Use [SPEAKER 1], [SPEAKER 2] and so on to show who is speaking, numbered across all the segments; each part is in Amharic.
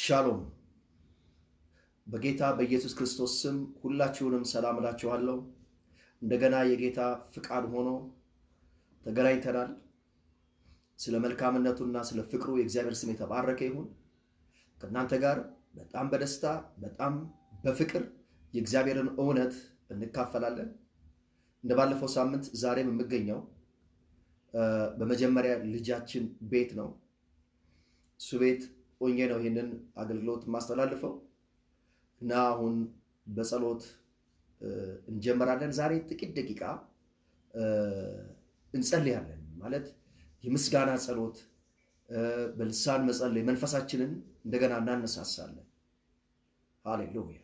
[SPEAKER 1] ሻሎም በጌታ በኢየሱስ ክርስቶስ ስም ሁላችሁንም ሰላም እላችኋለሁ። እንደገና የጌታ ፍቃድ ሆኖ ተገናኝተናል። ስለ መልካምነቱና ስለ ፍቅሩ የእግዚአብሔር ስም የተባረከ ይሁን። ከእናንተ ጋር በጣም በደስታ በጣም በፍቅር የእግዚአብሔርን እውነት እንካፈላለን። እንደባለፈው ሳምንት ዛሬም የምገኘው በመጀመሪያ ልጃችን ቤት ነው። እሱ ቤት ሆኜ ነው ይሄንን አገልግሎት ማስተላልፈው እና አሁን በጸሎት እንጀምራለን። ዛሬ ጥቂት ደቂቃ እንጸልያለን። ማለት የምስጋና ጸሎት በልሳን መጸለይ መንፈሳችንን እንደገና እናነሳሳለን። ሃሌሉያ።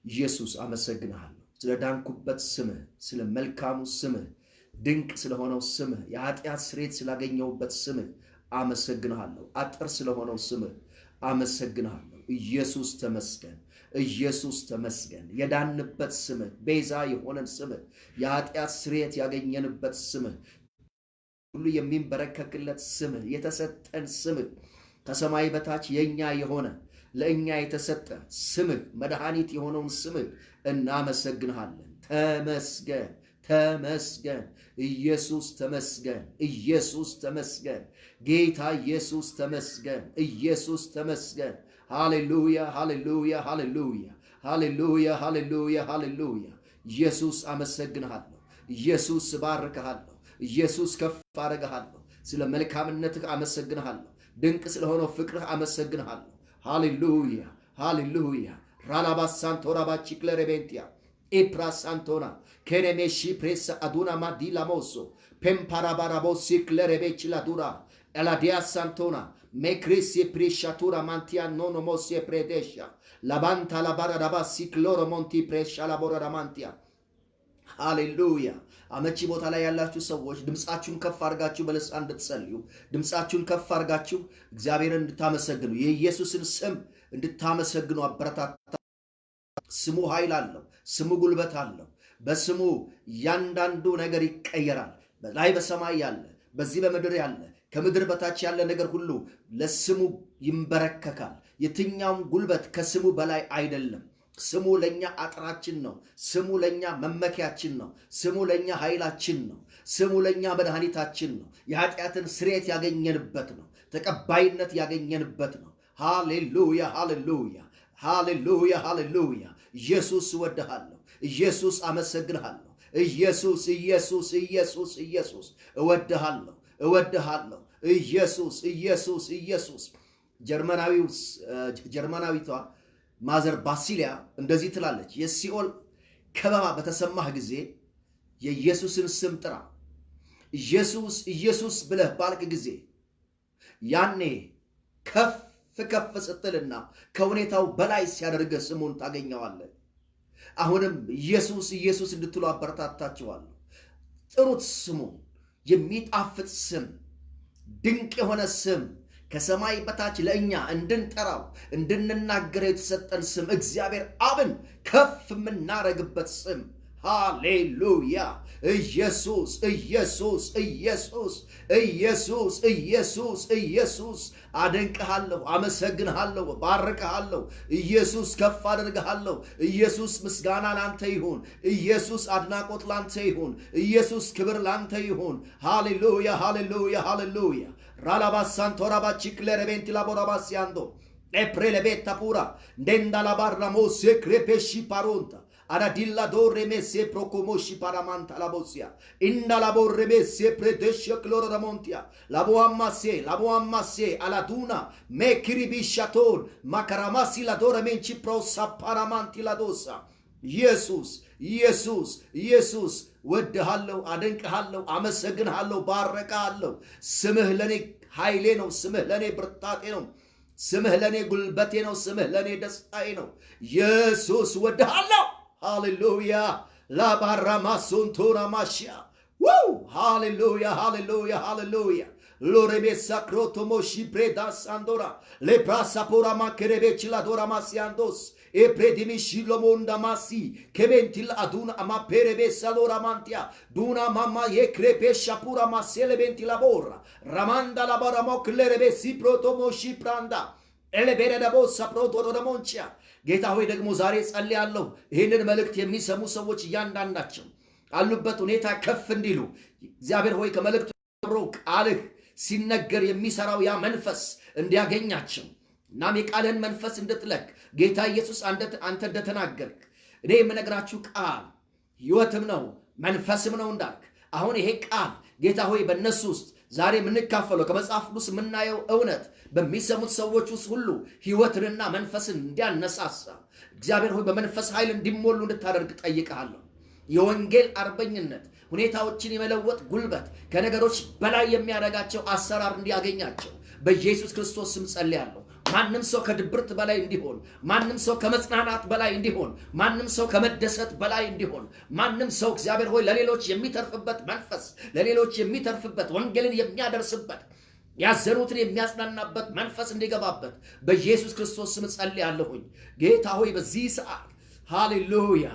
[SPEAKER 1] ኢየሱስ አመሰግንሃለሁ ስለ ዳንኩበት ስምህ፣ ስለ መልካሙ ስምህ፣ ድንቅ ስለሆነው ስምህ፣ የኃጢአት ስርየት ስላገኘሁበት ስምህ አመሰግንሃለሁ። አጥር ስለሆነው ስምህ አመሰግንሃለሁ። ኢየሱስ ተመስገን፣ ኢየሱስ ተመስገን። የዳንበት ስምህ፣ ቤዛ የሆነን ስምህ፣ የኃጢአት ስርየት ያገኘንበት ስምህ፣ ሁሉ የሚንበረከክለት ስምህ፣ የተሰጠን ስምህ፣ ከሰማይ በታች የኛ የሆነ ለእኛ የተሰጠ ስምህ፣ መድኃኒት የሆነውን ስምህ እናመሰግንሃለን። ተመስገን ተመስገን። ኢየሱስ ተመስገን፣ ኢየሱስ ተመስገን። ጌታ ኢየሱስ ተመስገን፣ ኢየሱስ ተመስገን። ሃሌሉያ ሃሌሉያ ሃሌሉያ ሃሌሉያ ሃሌሉያ ሃሌሉያ። ኢየሱስ አመሰግንሃለሁ፣ ኢየሱስ እባርክሃለሁ፣ ኢየሱስ ከፍ አደርግሃለሁ። ስለ መልካምነትህ አመሰግንሃለሁ፣ ድንቅ ስለሆነው ፍቅርህ አመሰግንሃለሁ። ሃሌሉያ ሃሌሉያ። ራላባሳንቶራ ባቺክለሬቤንቲያ ኢፕራሳንቶና ከነሜሺ ፕሬስ አዱና ማዲላ ሞሶ ፔምፓራባራቦሲ ክለሬቤች ላዱራ ኤላዲያ ሳንቶና ሜክሪሲ ፕሪሻቱራ ማንቲያ ኖኖ ሞሲ ፕሬዴሻ ላባንታ ላባራዳባ ሲክሎሮ ሞንቲ ፕሬሻ ላቦራዳ ማንቲያ። ሃሌሉያ። አመቺ ቦታ ላይ ያላችሁ ሰዎች ድምጻችሁን ከፍ አድርጋችሁ በልሳን እንድትጸልዩ፣ ድምጻችሁን ከፍ አድርጋችሁ እግዚአብሔርን እንድታመሰግኑ፣ የኢየሱስን ስም እንድታመሰግኑ አበረታታ። ስሙ ኃይል አለው፣ ስሙ ጉልበት አለው። በስሙ እያንዳንዱ ነገር ይቀየራል። በላይ በሰማይ ያለ፣ በዚህ በምድር ያለ፣ ከምድር በታች ያለ ነገር ሁሉ ለስሙ ይንበረከካል። የትኛውም ጉልበት ከስሙ በላይ አይደለም። ስሙ ለኛ አጥራችን ነው። ስሙ ለኛ መመኪያችን ነው። ስሙ ለኛ ኃይላችን ነው። ስሙ ለኛ መድኃኒታችን ነው። የኃጢአትን ስርየት ያገኘንበት ነው። ተቀባይነት ያገኘንበት ነው። ሃሌሉያ ሃሌሉያ ሃሌሉያ ሃሌሉያ። ኢየሱስ እወድሃለሁ፣ ኢየሱስ አመሰግንሃለሁ፣ ኢየሱስ ኢየሱስ ኢየሱስ ኢየሱስ እወድሃለሁ እወድሃለሁ። ኢየሱስ ኢየሱስ ኢየሱስ። ጀርመናዊቷ ማዘር ባሲሊያ እንደዚህ ትላለች፣ የሲኦል ከበባ በተሰማህ ጊዜ የኢየሱስን ስም ጥራ። ኢየሱስ ኢየሱስ ብለህ ባልክ ጊዜ ያኔ ከፍ ከፍ ስትልና ከሁኔታው በላይ ሲያደርገ ስሙን ታገኘዋለህ። አሁንም ኢየሱስ ኢየሱስ እንድትሉ አበረታታችኋለሁ። ጥሩት ስሙን። የሚጣፍጥ ስም፣ ድንቅ የሆነ ስም፣ ከሰማይ በታች ለእኛ እንድንጠራው እንድንናገረው የተሰጠን ስም፣ እግዚአብሔር አብን ከፍ የምናረግበት ስም። ሃሌሉያ። ኢየሱስ ኢየሱስ ኢየሱስ ኢየሱስ ኢየሱስ ኢየሱስ። አደንቅሃለሁ፣ አመሰግንሃለሁ፣ ባርክሃለሁ። ኢየሱስ ከፍ አደርግሃለሁ። ኢየሱስ ምስጋና ላንተ ይሁን። ኢየሱስ አድናቆት ላንተ ይሁን። ኢየሱስ ክብር ላንተ ይሁን። ሃሌሉያ ሃሌሉያ ሃሌሉያ። ራላባሳንቶራባቺክለሬቤንቲ ላቦራባሲያንዶ ኤፕሬሌቤታ ፑራ እንደንዳላባራሞሴ ክሬፔሺ ፓሮንታ Aradilla dorre messe procomoshi paramanta la bossia. Inda la borre messe predesce cloro da montia. La boammasse alla duna me kiribishaton makaramasi la dora menci prosa paramanti la dosa. ኢየሱስ ኢየሱስ ኢየሱስ። ወድሃለሁ፣ አደንቅሃለሁ፣ አመሰግንሃለሁ፣ ባረካለሁ። ስምህ ለኔ ኃይሌ ነው። ስምህ ለኔ ብርታቴ ነው። ስምህ ለኔ ጉልበቴ ነው። ስምህ ለኔ ደስታዬ ነው። ኢየሱስ ወድሃለሁ። ሃሌሉያ። ላባራማሶንቶና ማሽያ ው ሃሌሉያ ሃሌሉያ ሃሌሉያ። ሎሬቤሳ ክሮቶሞሺ ፕሬዳ ሳንዶራ ሌፕራሳፖራ ማከሬቤች ላዶራ ማሲያንዶስ ኤፕሬዲሚሺ ሎሞንዳ ማሲ ከቤንቲል አዱና አማፔሬቤሳ ሎራ ማንቲያ ዱና ማማ የክሬፔሻ ፑራ ማሴሌ ቤንቲላ ቦራ ራማንዳ ላባራሞ ክሌሬቤሲ ፕሮቶሞሺ ፕራንዳ ኤሌቤረደቦ ሰፕሮቶ ዶደሞንቺያ ጌታ ሆይ ደግሞ ዛሬ ጸልያለሁ ይህንን መልእክት የሚሰሙ ሰዎች እያንዳንዳቸው አሉበት ሁኔታ ከፍ እንዲሉ እግዚአብሔር ሆይ ከመልእክቱ ቃልህ ሲነገር የሚሰራው ያ መንፈስ እንዲያገኛቸው እናም የቃልህን መንፈስ እንድትለክ ጌታ ኢየሱስ አንተ እንደተናገርክ እኔ የምነግራችሁ ቃል ሕይወትም ነው መንፈስም ነው እንዳልክ አሁን ይሄ ቃል ጌታ ሆይ በእነሱ ውስጥ ዛሬ የምንካፈለው ከመጽሐፍ ቅዱስ የምናየው እውነት በሚሰሙት ሰዎች ውስጥ ሁሉ ሕይወትንና መንፈስን እንዲያነሳሳ እግዚአብሔር ሆይ በመንፈስ ኃይል እንዲሞሉ እንድታደርግ ጠይቀሃለሁ። የወንጌል አርበኝነት ሁኔታዎችን የመለወጥ ጉልበት ከነገሮች በላይ የሚያደርጋቸው አሰራር እንዲያገኛቸው በኢየሱስ ክርስቶስ ስም ጸልያለሁ። ማንም ሰው ከድብርት በላይ እንዲሆን፣ ማንም ሰው ከመጽናናት በላይ እንዲሆን፣ ማንም ሰው ከመደሰት በላይ እንዲሆን፣ ማንም ሰው እግዚአብሔር ሆይ ለሌሎች የሚተርፍበት መንፈስ፣ ለሌሎች የሚተርፍበት ወንጌልን የሚያደርስበት ያዘኑትን የሚያጽናናበት መንፈስ እንዲገባበት በኢየሱስ ክርስቶስ ስም ጸልያለሁኝ። ጌታ ሆይ በዚህ ሰዓት ሃሌሉያ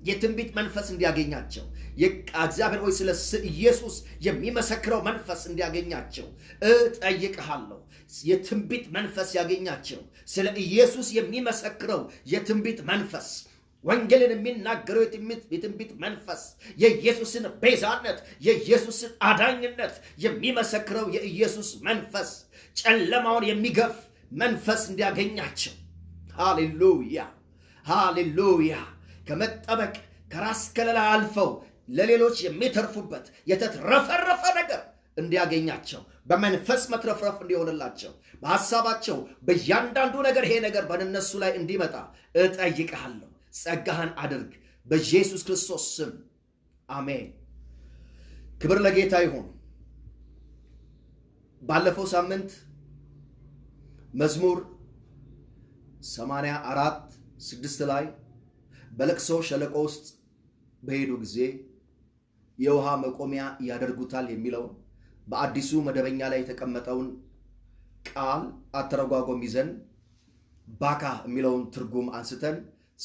[SPEAKER 1] የትንቢት መንፈስ እንዲያገኛቸው እግዚአብሔር ሆይ ስለ ኢየሱስ የሚመሰክረው መንፈስ እንዲያገኛቸው እጠይቅሃለሁ። የትንቢት መንፈስ ያገኛቸው ስለ ኢየሱስ የሚመሰክረው የትንቢት መንፈስ ወንጌልን የሚናገረው የትንቢት መንፈስ የኢየሱስን ቤዛነት የኢየሱስን አዳኝነት የሚመሰክረው የኢየሱስ መንፈስ ጨለማውን የሚገፍ መንፈስ እንዲያገኛቸው ሃሌሉያ ሃሌሉያ ከመጠበቅ ከራስ ከለላ አልፈው ለሌሎች የሚተርፉበት የተትረፈረፈ ነገር እንዲያገኛቸው በመንፈስ መትረፍረፍ እንዲሆንላቸው በሐሳባቸው በእያንዳንዱ ነገር ይሄ ነገር በእነሱ ላይ እንዲመጣ እጠይቅሃለሁ። ጸጋህን አድርግ በኢየሱስ ክርስቶስ ስም አሜን። ክብር ለጌታ ይሁን። ባለፈው ሳምንት መዝሙር 84:6 ላይ በለቅሶ ሸለቆ ውስጥ በሄዱ ጊዜ የውሃ መቆሚያ ያደርጉታል የሚለውን በአዲሱ መደበኛ ላይ የተቀመጠውን ቃል አተረጓጎም ይዘን ባካ የሚለውን ትርጉም አንስተን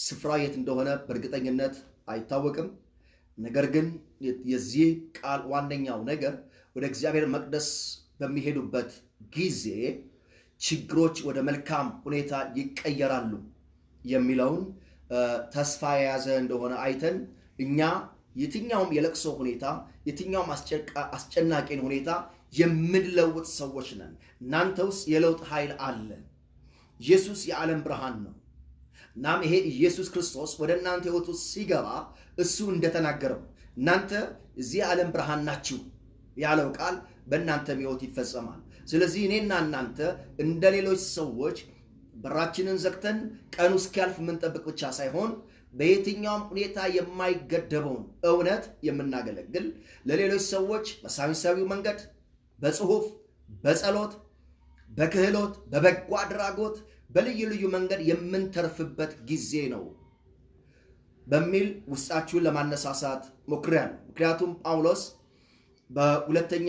[SPEAKER 1] ስፍራ የት እንደሆነ በእርግጠኝነት አይታወቅም። ነገር ግን የዚህ ቃል ዋነኛው ነገር ወደ እግዚአብሔር መቅደስ በሚሄዱበት ጊዜ ችግሮች ወደ መልካም ሁኔታ ይቀየራሉ የሚለውን ተስፋ የያዘ እንደሆነ አይተን እኛ የትኛውም የለቅሶ ሁኔታ የትኛውም አስጨናቂን ሁኔታ የምንለውጥ ሰዎች ነን። እናንተ ውስጥ የለውጥ ኃይል አለ። ኢየሱስ የዓለም ብርሃን ነው። እናም ይሄ ኢየሱስ ክርስቶስ ወደ እናንተ ሕይወት ውስጥ ሲገባ እሱ እንደተናገረው እናንተ እዚህ የዓለም ብርሃን ናችሁ ያለው ቃል በእናንተም ሕይወት ይፈጸማል። ስለዚህ እኔና እናንተ እንደ ሌሎች ሰዎች በራችንን ዘግተን ቀኑ እስኪያልፍ የምንጠብቅ ብቻ ሳይሆን በየትኛውም ሁኔታ የማይገደበውን እውነት የምናገለግል ለሌሎች ሰዎች በሳይንሳዊው መንገድ፣ በጽሁፍ፣ በጸሎት፣ በክህሎት፣ በበጎ አድራጎት በልዩ ልዩ መንገድ የምንተርፍበት ጊዜ ነው በሚል ውስጣችሁን ለማነሳሳት ሞክሬያለሁ። ምክንያቱም ጳውሎስ በሁለተኛ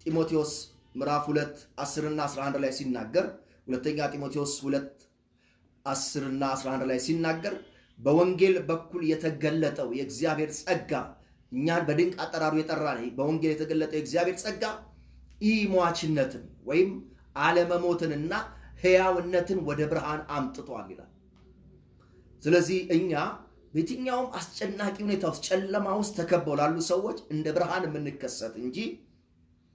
[SPEAKER 1] ጢሞቴዎስ ምዕራፍ 2:10-11 ላይ ሲናገር ሁለተኛ ጢሞቴዎስ 2:10-11 ላይ ሲናገር በወንጌል በኩል የተገለጠው የእግዚአብሔር ጸጋ እኛን በድንቅ አጠራሩ የጠራ በወንጌል የተገለጠው የእግዚአብሔር ጸጋ ኢሟችነትን ወይም አለመሞትንና ሕያውነትን ወደ ብርሃን አምጥቷል ይላል። ስለዚህ እኛ በየትኛውም አስጨናቂ ሁኔታ ውስጥ ጨለማ ውስጥ ተከበው ላሉ ሰዎች እንደ ብርሃን የምንከሰት እንጂ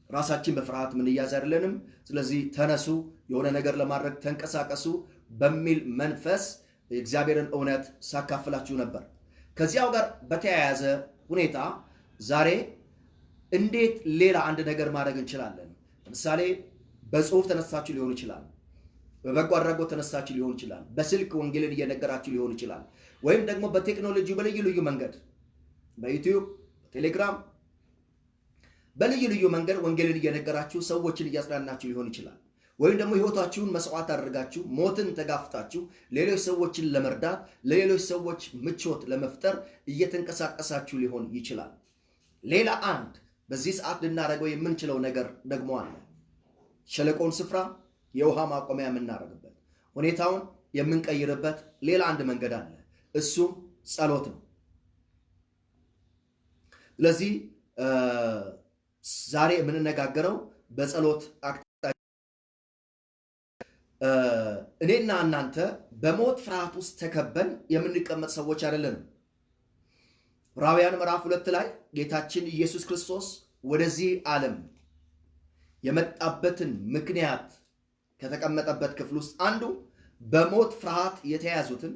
[SPEAKER 1] ራሳችን በፍርሃት የምንያዝ አይደለንም። ስለዚህ ተነሱ፣ የሆነ ነገር ለማድረግ ተንቀሳቀሱ በሚል መንፈስ የእግዚአብሔርን እውነት ሳካፍላችሁ ነበር። ከዚያው ጋር በተያያዘ ሁኔታ ዛሬ እንዴት ሌላ አንድ ነገር ማድረግ እንችላለን? ለምሳሌ በጽሁፍ ተነሳችሁ ሊሆን ይችላል፣ በበጎ አድራጎት ተነሳችሁ ሊሆን ይችላል፣ በስልክ ወንጌልን እየነገራችሁ ሊሆን ይችላል፣ ወይም ደግሞ በቴክኖሎጂ በልዩ ልዩ መንገድ በዩቲዩብ፣ በቴሌግራም በልዩ ልዩ መንገድ ወንጌልን እየነገራችሁ ሰዎችን እያጽናናችሁ ሊሆን ይችላል። ወይም ደግሞ ሕይወታችሁን መስዋዕት አድርጋችሁ ሞትን ተጋፍታችሁ ሌሎች ሰዎችን ለመርዳት ለሌሎች ሰዎች ምቾት ለመፍጠር እየተንቀሳቀሳችሁ ሊሆን ይችላል። ሌላ አንድ በዚህ ሰዓት ልናደርገው የምንችለው ነገር ደግሞ አለ። ሸለቆውን ስፍራ የውሃ ማቆሚያ የምናደርግበት ሁኔታውን የምንቀይርበት ሌላ አንድ መንገድ አለ። እሱም ጸሎት ነው። ስለዚህ ዛሬ የምንነጋገረው በጸሎት እኔና እናንተ በሞት ፍርሃት ውስጥ ተከበን የምንቀመጥ ሰዎች አይደለንም። ዕብራውያን ምዕራፍ 2 ላይ ጌታችን ኢየሱስ ክርስቶስ ወደዚህ ዓለም የመጣበትን ምክንያት ከተቀመጠበት ክፍል ውስጥ አንዱ በሞት ፍርሃት የተያዙትን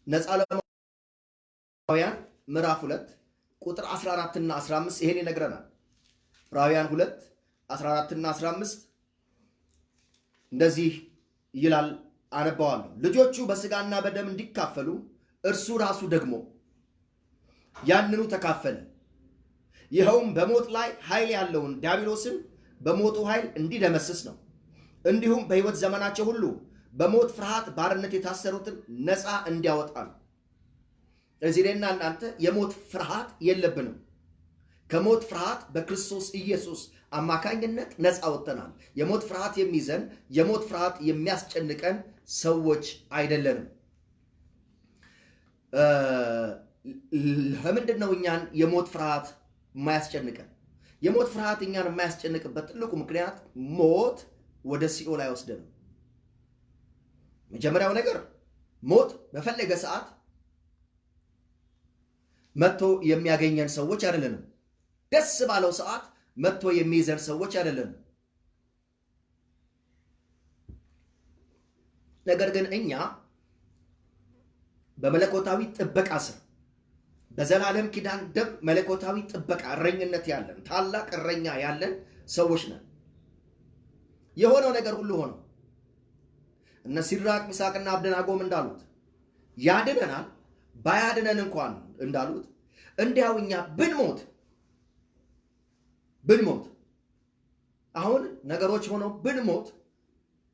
[SPEAKER 1] ነፃ ዕብራውያን ምዕራፍ 2 ቁጥር 14 እና 15 ይሄን ይነግረናል። ዕብራውያን 2 14 እና 15 እንደዚህ ይላል፣ አነባዋለሁ። ልጆቹ በስጋና በደም እንዲካፈሉ እርሱ ራሱ ደግሞ ያንኑ ተካፈለ። ይኸውም በሞት ላይ ኃይል ያለውን ዲያብሎስን በሞቱ ኃይል እንዲደመስስ ነው። እንዲሁም በሕይወት ዘመናቸው ሁሉ በሞት ፍርሃት ባርነት የታሰሩትን ነፃ እንዲያወጣ ነው። እዚህ እኔና እናንተ የሞት ፍርሃት የለብንም። ከሞት ፍርሃት በክርስቶስ ኢየሱስ አማካኝነት ነፃ ወጥተናል። የሞት ፍርሃት የሚይዘን የሞት ፍርሃት የሚያስጨንቀን ሰዎች አይደለንም። ለምንድን ነው እኛን የሞት ፍርሃት የማያስጨንቀን? የሞት ፍርሃት እኛን የማያስጨንቅበት ትልቁ ምክንያት ሞት ወደ ሲኦል አይወስደንም። መጀመሪያው ነገር ሞት በፈለገ ሰዓት መጥቶ የሚያገኘን ሰዎች አይደለንም። ደስ ባለው ሰዓት መጥቶ የሚይዘን ሰዎች አይደለንም። ነገር ግን እኛ በመለኮታዊ ጥበቃ ስር በዘላለም ኪዳን ደም መለኮታዊ ጥበቃ እረኝነት ያለን ታላቅ እረኛ ያለን ሰዎች ነን። የሆነው ነገር ሁሉ ሆኖ እነ ሲድራቅ ሚሳቅና አብደናጎም እንዳሉት ያድነናል፣ ባያድነን እንኳን እንዳሉት እንዲያው እኛ ብንሞት አሁን ነገሮች ሆነው ብንሞት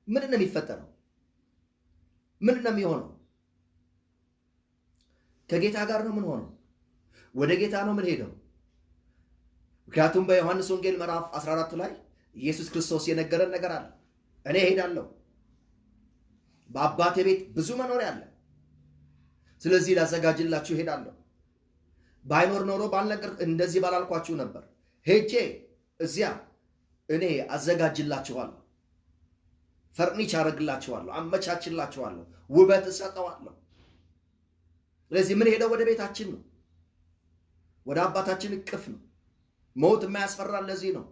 [SPEAKER 1] ምንድን ነው የሚፈጠረው? ምንድን ነው የሚሆነው? ከጌታ ጋር ነው ምን ሆነው? ወደ ጌታ ነው ምን ሄደው? ምክንያቱም በዮሐንስ ወንጌል ምዕራፍ 14 ላይ ኢየሱስ ክርስቶስ የነገረን ነገር አለ። እኔ እሄዳለሁ፣ በአባቴ ቤት ብዙ መኖሪያ አለ፣ ስለዚህ ላዘጋጅላችሁ እሄዳለሁ። ባይኖር ኖሮ ባልነገር እንደዚህ ባላልኳችሁ ነበር። ሄጄ እዚያ እኔ አዘጋጅላችኋለሁ፣ ፈርኒች አረግላችኋለሁ፣ አመቻችላችኋለሁ፣ ውበት እሰጠዋለሁ። ስለዚህ ምን ሄደው ወደ ቤታችን ነው፣ ወደ አባታችን እቅፍ ነው። ሞት የማያስፈራን ለዚህ ነው።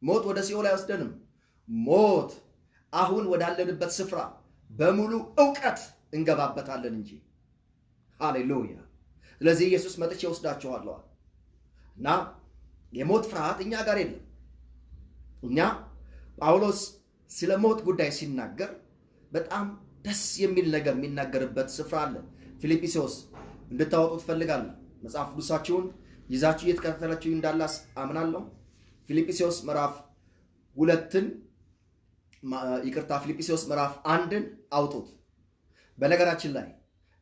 [SPEAKER 1] ሞት ወደ ሲኦል አይወስደንም። ሞት አሁን ወዳለንበት ስፍራ በሙሉ ዕውቀት እንገባበታለን እንጂ። ሃሌሉያ። ስለዚህ ኢየሱስ መጥቼ ወስዳችኋለሁ እና የሞት ፍርሃት እኛ ጋር የለም። እኛ ጳውሎስ ስለ ሞት ጉዳይ ሲናገር በጣም ደስ የሚል ነገር የሚናገርበት ስፍራ አለ። ፊልጵስዩስ እንድታወጡ ትፈልጋለሁ። መጽሐፍ ቅዱሳችሁን ይዛችሁ እየተከታተላችሁ እንዳላስ አምናለሁ። ፊልጵስዩስ ምዕራፍ 2ን ፊልጵስዩስ ምዕራፍ 1ን አውጡት። በነገራችን ላይ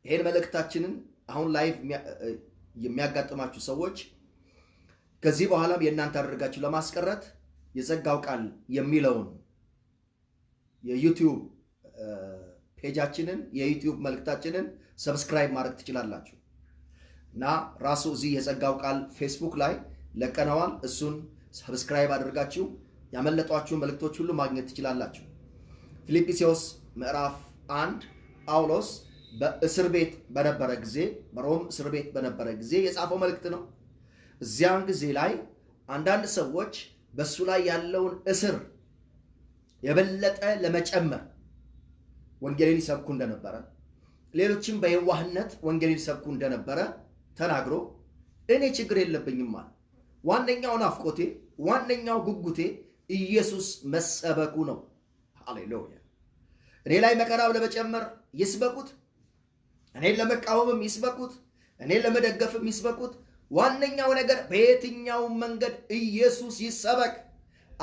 [SPEAKER 1] ይሄን መልእክታችንን አሁን ላይቭ የሚያጋጥማችሁ ሰዎች ከዚህ በኋላም የእናንተ አድርጋችሁ ለማስቀረት የጸጋው ቃል የሚለውን የዩቲዩብ ፔጃችንን የዩቲዩብ መልእክታችንን ሰብስክራይብ ማድረግ ትችላላችሁ እና ራሱ እዚህ የጸጋው ቃል ፌስቡክ ላይ ለቀነዋል። እሱን ሰብስክራይብ አድርጋችሁ ያመለጧችሁ መልእክቶች ሁሉ ማግኘት ትችላላችሁ። ፊልጵስዩስ ምዕራፍ 1 ጳውሎስ በእስር ቤት በነበረ ጊዜ በሮም እስር ቤት በነበረ ጊዜ የጻፈው መልእክት ነው። እዚያን ጊዜ ላይ አንዳንድ ሰዎች በሱ ላይ ያለውን እስር የበለጠ ለመጨመር ወንጌልን ይሰብኩ እንደነበረ፣ ሌሎችም በየዋህነት ወንጌልን ይሰብኩ እንደነበረ ተናግሮ እኔ ችግር የለብኝም ማለት ዋነኛው ናፍቆቴ ዋነኛው ጉጉቴ ኢየሱስ መሰበኩ ነው። ሃሌሉያ። እኔ ላይ መከራው ለመጨመር ይስበኩት፣ እኔን ለመቃወምም ይስበኩት፣ እኔን ለመደገፍም ይስበኩት። ዋነኛው ነገር በየትኛው መንገድ ኢየሱስ ይሰበክ፣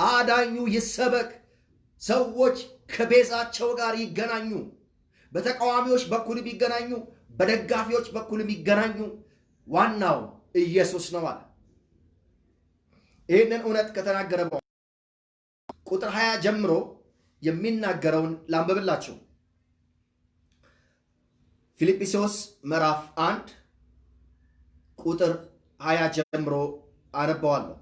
[SPEAKER 1] አዳኙ ይሰበክ፣ ሰዎች ከቤዛቸው ጋር ይገናኙ። በተቃዋሚዎች በኩል ቢገናኙ፣ በደጋፊዎች በኩል ቢገናኙ፣ ዋናው ኢየሱስ ነው አለ። ይህንን እውነት ከተናገረ ቁጥር 20 ጀምሮ የሚናገረውን ላንብብላችሁ። ፊልጵስዩስ ምዕራፍ 1 ቁጥር 20 ጀምሮ አነባዋለሁ።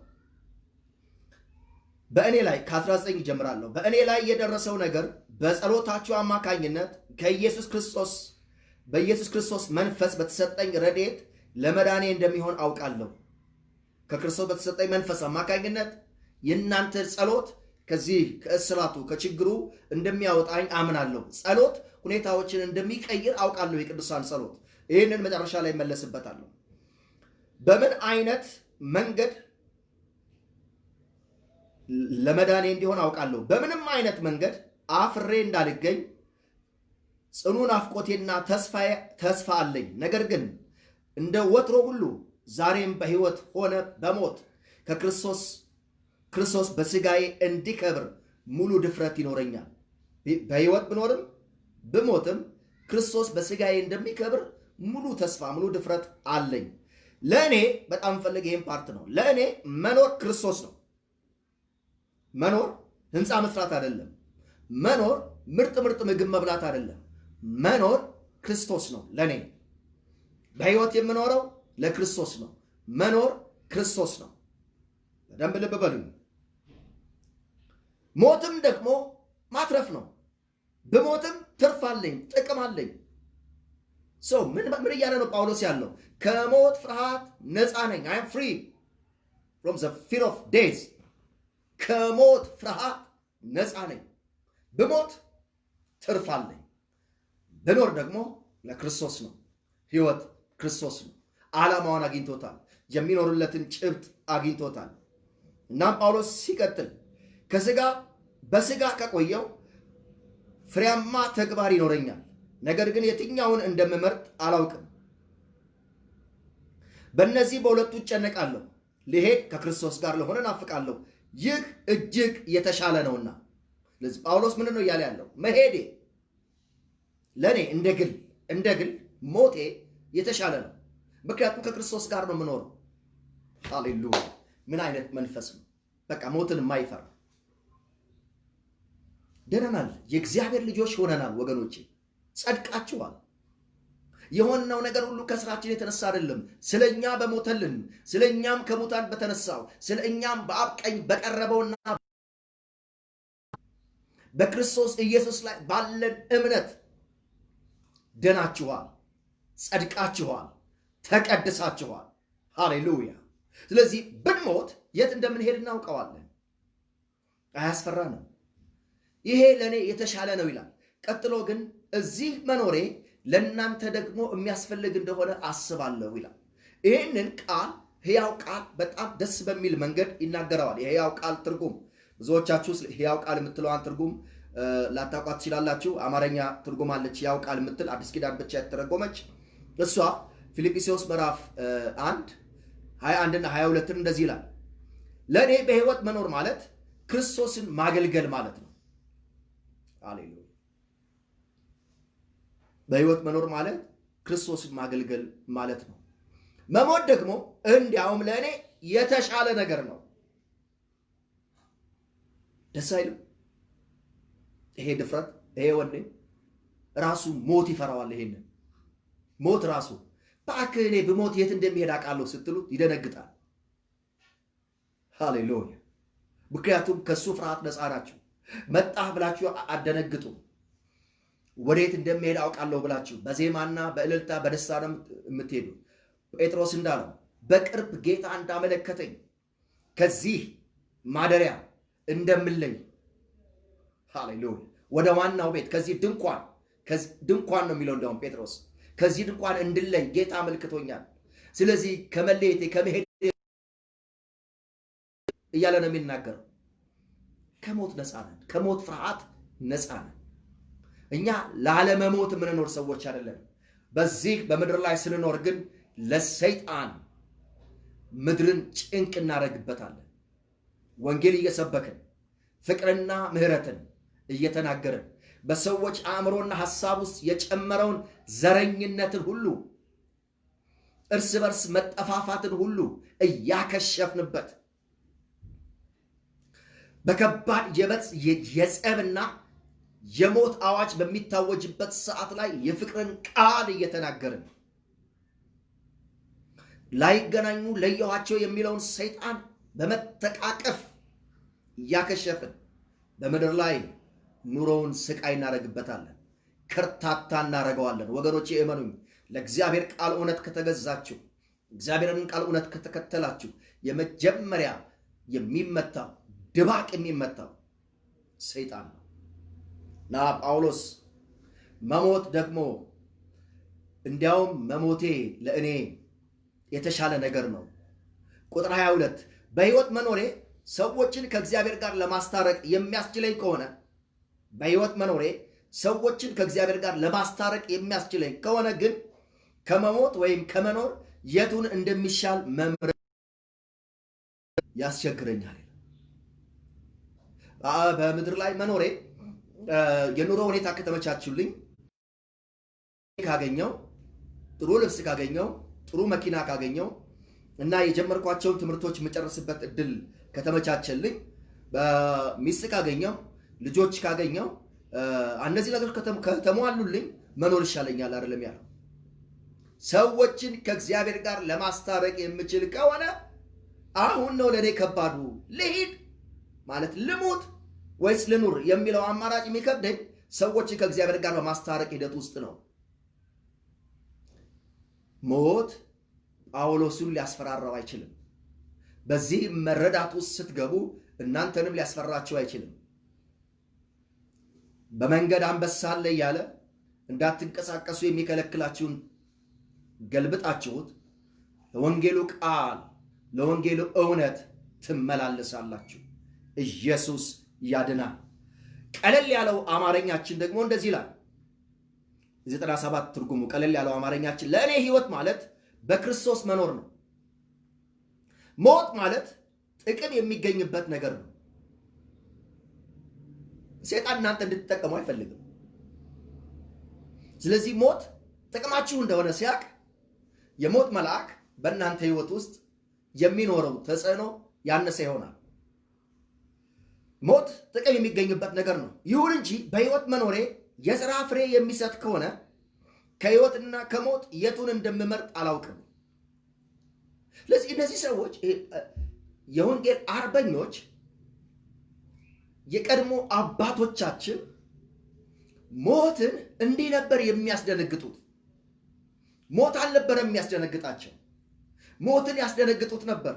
[SPEAKER 1] በእኔ ላይ ከ19 ጀምራለሁ። በእኔ ላይ የደረሰው ነገር በጸሎታችሁ አማካኝነት በኢየሱስ ክርስቶስ መንፈስ በተሰጠኝ ረድኤት ለመዳኔ እንደሚሆን አውቃለሁ። ከክርስቶስ በተሰጠኝ መንፈስ አማካኝነት የእናንተ ጸሎት ከዚህ ከእስራቱ ከችግሩ እንደሚያወጣኝ አምናለሁ። ጸሎት ሁኔታዎችን እንደሚቀይር አውቃለሁ። የቅዱሳን ጸሎት ይህንን መጨረሻ ላይ መለስበታለሁ። በምን አይነት መንገድ ለመዳኔ እንዲሆን አውቃለሁ። በምንም አይነት መንገድ አፍሬ እንዳልገኝ ጽኑ ናፍቆቴና ተስፋ አለኝ። ነገር ግን እንደ ወትሮ ሁሉ ዛሬም በሕይወት ሆነ በሞት ክርስቶስ በስጋዬ እንዲከብር ሙሉ ድፍረት ይኖረኛል። በሕይወት ብኖርም ብሞትም ክርስቶስ በስጋዬ እንደሚከብር ሙሉ ተስፋ ሙሉ ድፍረት አለኝ። ለእኔ በጣም ፈልግ ይህን ፓርት ነው። ለእኔ መኖር ክርስቶስ ነው። መኖር ህንፃ መስራት አይደለም። መኖር ምርጥ ምግብ መብላት አይደለም። መኖር ክርስቶስ ነው። ለእኔ በሕይወት የምኖረው ለክርስቶስ ነው። መኖር ክርስቶስ ነው። በደንብ ልብ በሉኝ። ሞትም ደግሞ ማትረፍ ነው። ብሞትም ትርፍ አለኝ፣ ጥቅም አለኝ። ሰው ምን እያለ ነው ጳውሎስ ያለው? ከሞት ፍርሃት ነፃ ነኝ። አይ አም ፍሪ ፍሮም ዘ ፊር ኦፍ ዴዝ። ከሞት ፍርሃት ነፃ ነኝ። ብሞት ትርፍ አለኝ። ብኖር ደግሞ ለክርስቶስ ነው። ህይወት ክርስቶስ ነው። ዓላማውን አግኝቶታል። የሚኖርለትን ጭብጥ አግኝቶታል። እናም ጳውሎስ ሲቀጥል በስጋ ከቆየው ፍሬያማ ተግባር ይኖረኛል፣ ነገር ግን የትኛውን እንደምመርጥ አላውቅም። በእነዚህ በሁለቱ እጨነቃለሁ። ልሄድ ከክርስቶስ ጋር ለሆነ ናፍቃለሁ፣ ይህ እጅግ የተሻለ ነውና። ስለዚህ ጳውሎስ ምንድን ነው እያለ ያለው? መሄዴ ለእኔ እንደ ግል ሞቴ የተሻለ ነው። ምክንያቱም ከክርስቶስ ጋር ነው የምኖረው። ሃሌሉያ! ምን አይነት መንፈስ ነው! በቃ ሞትን የማይፈራ ደነናል። የእግዚአብሔር ልጆች ሆነናል ወገኖቼ፣ ጸድቃችኋል። የሆነው ነገር ሁሉ ከስራችን የተነሳ አይደለም። ስለኛ በሞተልን፣ ስለኛም ከሙታን በተነሳው፣ ስለኛም በአብ ቀኝ በቀረበውና በክርስቶስ ኢየሱስ ላይ ባለን እምነት ድናችኋል፣ ጸድቃችኋል፣ ተቀድሳችኋል። ሃሌሉያ! ስለዚህ ብንሞት የት እንደምንሄድ እናውቀዋለን። አያስፈራንም። ይሄ ለእኔ የተሻለ ነው ይላል። ቀጥሎ ግን እዚህ መኖሬ ለእናንተ ደግሞ የሚያስፈልግ እንደሆነ አስባለሁ ይላል። ይህንን ቃል ሕያው ቃል በጣም ደስ በሚል መንገድ ይናገረዋል። የሕያው ቃል ትርጉም ብዙዎቻችሁ ሕያው ቃል የምትለዋን ትርጉም ላታውቋት ትችላላችሁ። አማርኛ ትርጉም አለች ሕያው ቃል የምትል አዲስ ኪዳን ብቻ የተረጎመች። እሷ ፊልጵስዩስ ምዕራፍ 1 21 እና 22 እንደዚህ ይላል። ለእኔ በሕይወት መኖር ማለት ክርስቶስን ማገልገል ማለት ነው። ሃሌሉያ! በሕይወት መኖር ማለት ክርስቶስን ማገልገል ማለት ነው። መሞት ደግሞ እንዲያውም ለእኔ የተሻለ ነገር ነው። ደስ አይልም? ይሄ ድፍረት፣ ይሄ ወኔ ራሱ ሞት ይፈራዋል። ይሄንን ሞት ራሱ እባክህ እኔ ብሞት የት እንደሚሄድ አውቃለሁ ስትሉት ይደነግጣል። ሃሌሉያ! ምክንያቱም ከሱ ፍርሃት ነፃ ናችሁ። መጣህ ብላችሁ አደነግጡ። ወዴት እንደሚሄድ አውቃለሁ ብላችሁ በዜማና በእልልታ በደስታ ነው የምትሄዱ። ጴጥሮስ እንዳለው በቅርብ ጌታ እንዳመለከተኝ ከዚህ ማደሪያ እንደምለይ፣ ሃሌሉያ! ወደ ዋናው ቤት ከዚህ ድንኳን ነው የሚለው እንደውም ጴጥሮስ ከዚህ ድንኳን እንድለይ ጌታ አመልክቶኛል። ስለዚህ ከመለየቴ ከመሄድ እያለ ነው የሚናገረው። ከሞት ነፃ ነን። ከሞት ፍርሃት ነፃ ነን። እኛ ላለመሞት የምንኖር ሰዎች አይደለም። በዚህ በምድር ላይ ስንኖር ግን ለሰይጣን ምድርን ጭንቅ እናደርግበታለን። ወንጌል እየሰበክን ፍቅርና ምሕረትን እየተናገርን በሰዎች አእምሮና ሐሳብ ውስጥ የጨመረውን ዘረኝነትን ሁሉ፣ እርስ በርስ መጠፋፋትን ሁሉ እያከሸፍንበት በከባድ የጸብና የሞት አዋጅ በሚታወጅበት ሰዓት ላይ የፍቅርን ቃል እየተናገርን ላይገናኙ ለየኋቸው የሚለውን ሰይጣን በመተቃቀፍ እያከሸፍን በምድር ላይ ኑሮውን ስቃይ እናደርግበታለን፣ ከርታታ እናደርገዋለን። ወገኖቼ እመኑኝ፣ ለእግዚአብሔር ቃል እውነት ከተገዛችሁ፣ እግዚአብሔርን ቃል እውነት ከተከተላችሁ የመጀመሪያ የሚመታው ድባቅ የሚመታው ሰይጣን ነው እና ጳውሎስ መሞት ደግሞ እንዲያውም መሞቴ ለእኔ የተሻለ ነገር ነው። ቁጥር 22 በሕይወት መኖሬ ሰዎችን ከእግዚአብሔር ጋር ለማስታረቅ የሚያስችለኝ ከሆነ በሕይወት መኖሬ ሰዎችን ከእግዚአብሔር ጋር ለማስታረቅ የሚያስችለኝ ከሆነ ግን ከመሞት ወይም ከመኖር የቱን እንደሚሻል መምረጥ ያስቸግረኛል። በምድር ላይ መኖሬ የኑሮ ሁኔታ ከተመቻቹልኝ፣ ካገኘው ጥሩ ልብስ ካገኘው ጥሩ መኪና ካገኘው እና የጀመርኳቸውን ትምህርቶች የምጨርስበት እድል ከተመቻቸልኝ፣ ሚስት ካገኘው ልጆች ካገኘው እነዚህ ነገሮች ከተሟሉልኝ መኖር ይሻለኛል አይደለም ያለው። ሰዎችን ከእግዚአብሔር ጋር ለማስታረቅ የምችል ከሆነ አሁን ነው ለኔ ከባዱ። ልሂድ ማለት ልሙት ወይስ ልኑር የሚለው አማራጭ የሚከብደኝ ሰዎችን ከእግዚአብሔር ጋር በማስታረቅ ሂደት ውስጥ ነው። ሞት ጳውሎስን ሊያስፈራራው አይችልም። በዚህ መረዳት ውስጥ ስትገቡ እናንተንም ሊያስፈራችሁ አይችልም። በመንገድ አንበሳ አለ እያለ እንዳትንቀሳቀሱ የሚከለክላችሁን ገልብጣችሁት ለወንጌሉ ቃል ለወንጌሉ እውነት ትመላለሳላችሁ። ኢየሱስ ያድናል። ቀለል ያለው አማርኛችን ደግሞ እንደዚህ ይላል። 97 ትርጉሙ ቀለል ያለው አማርኛችን ለእኔ ሕይወት ማለት በክርስቶስ መኖር ነው። ሞት ማለት ጥቅም የሚገኝበት ነገር ነው። ሰይጣን እናንተ እንድትጠቀሙ አይፈልግም። ስለዚህ ሞት ጥቅማችሁ እንደሆነ ሲያውቅ የሞት መልአክ በእናንተ ሕይወት ውስጥ የሚኖረው ተጽዕኖ ያነሰ ይሆናል። ሞት ጥቅም የሚገኝበት ነገር ነው። ይሁን እንጂ በሕይወት መኖሬ የሥራ ፍሬ የሚሰጥ ከሆነ ከሕይወትና ከሞት የቱን እንደምመርጥ አላውቅም። ስለዚህ እነዚህ ሰዎች የወንጌል አርበኞች የቀድሞ አባቶቻችን ሞትን እንዲህ ነበር የሚያስደነግጡት። ሞት አልነበረም የሚያስደነግጣቸው፣ ሞትን ያስደነግጡት ነበር።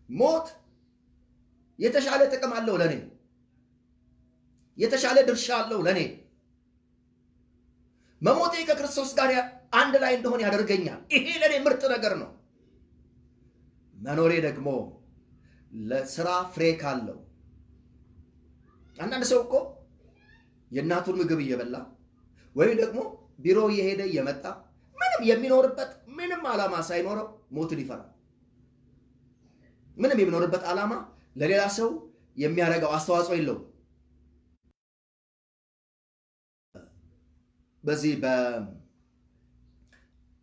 [SPEAKER 1] ሞት የተሻለ ጥቅም አለው ለኔ፣ የተሻለ ድርሻ አለው ለኔ። መሞቴ ከክርስቶስ ጋር አንድ ላይ እንደሆነ ያደርገኛል። ይሄ ለኔ ምርጥ ነገር ነው። መኖሬ ደግሞ ለስራ ፍሬ ካለው። አንዳንድ ሰው እኮ የእናቱን ምግብ እየበላ ወይም ደግሞ ቢሮ እየሄደ እየመጣ ምንም የሚኖርበት ምንም ዓላማ ሳይኖረው ሞትን ይፈራል። ምንም የሚኖርበት ዓላማ ለሌላ ሰው የሚያደርገው አስተዋጽኦ የለውም። በዚህ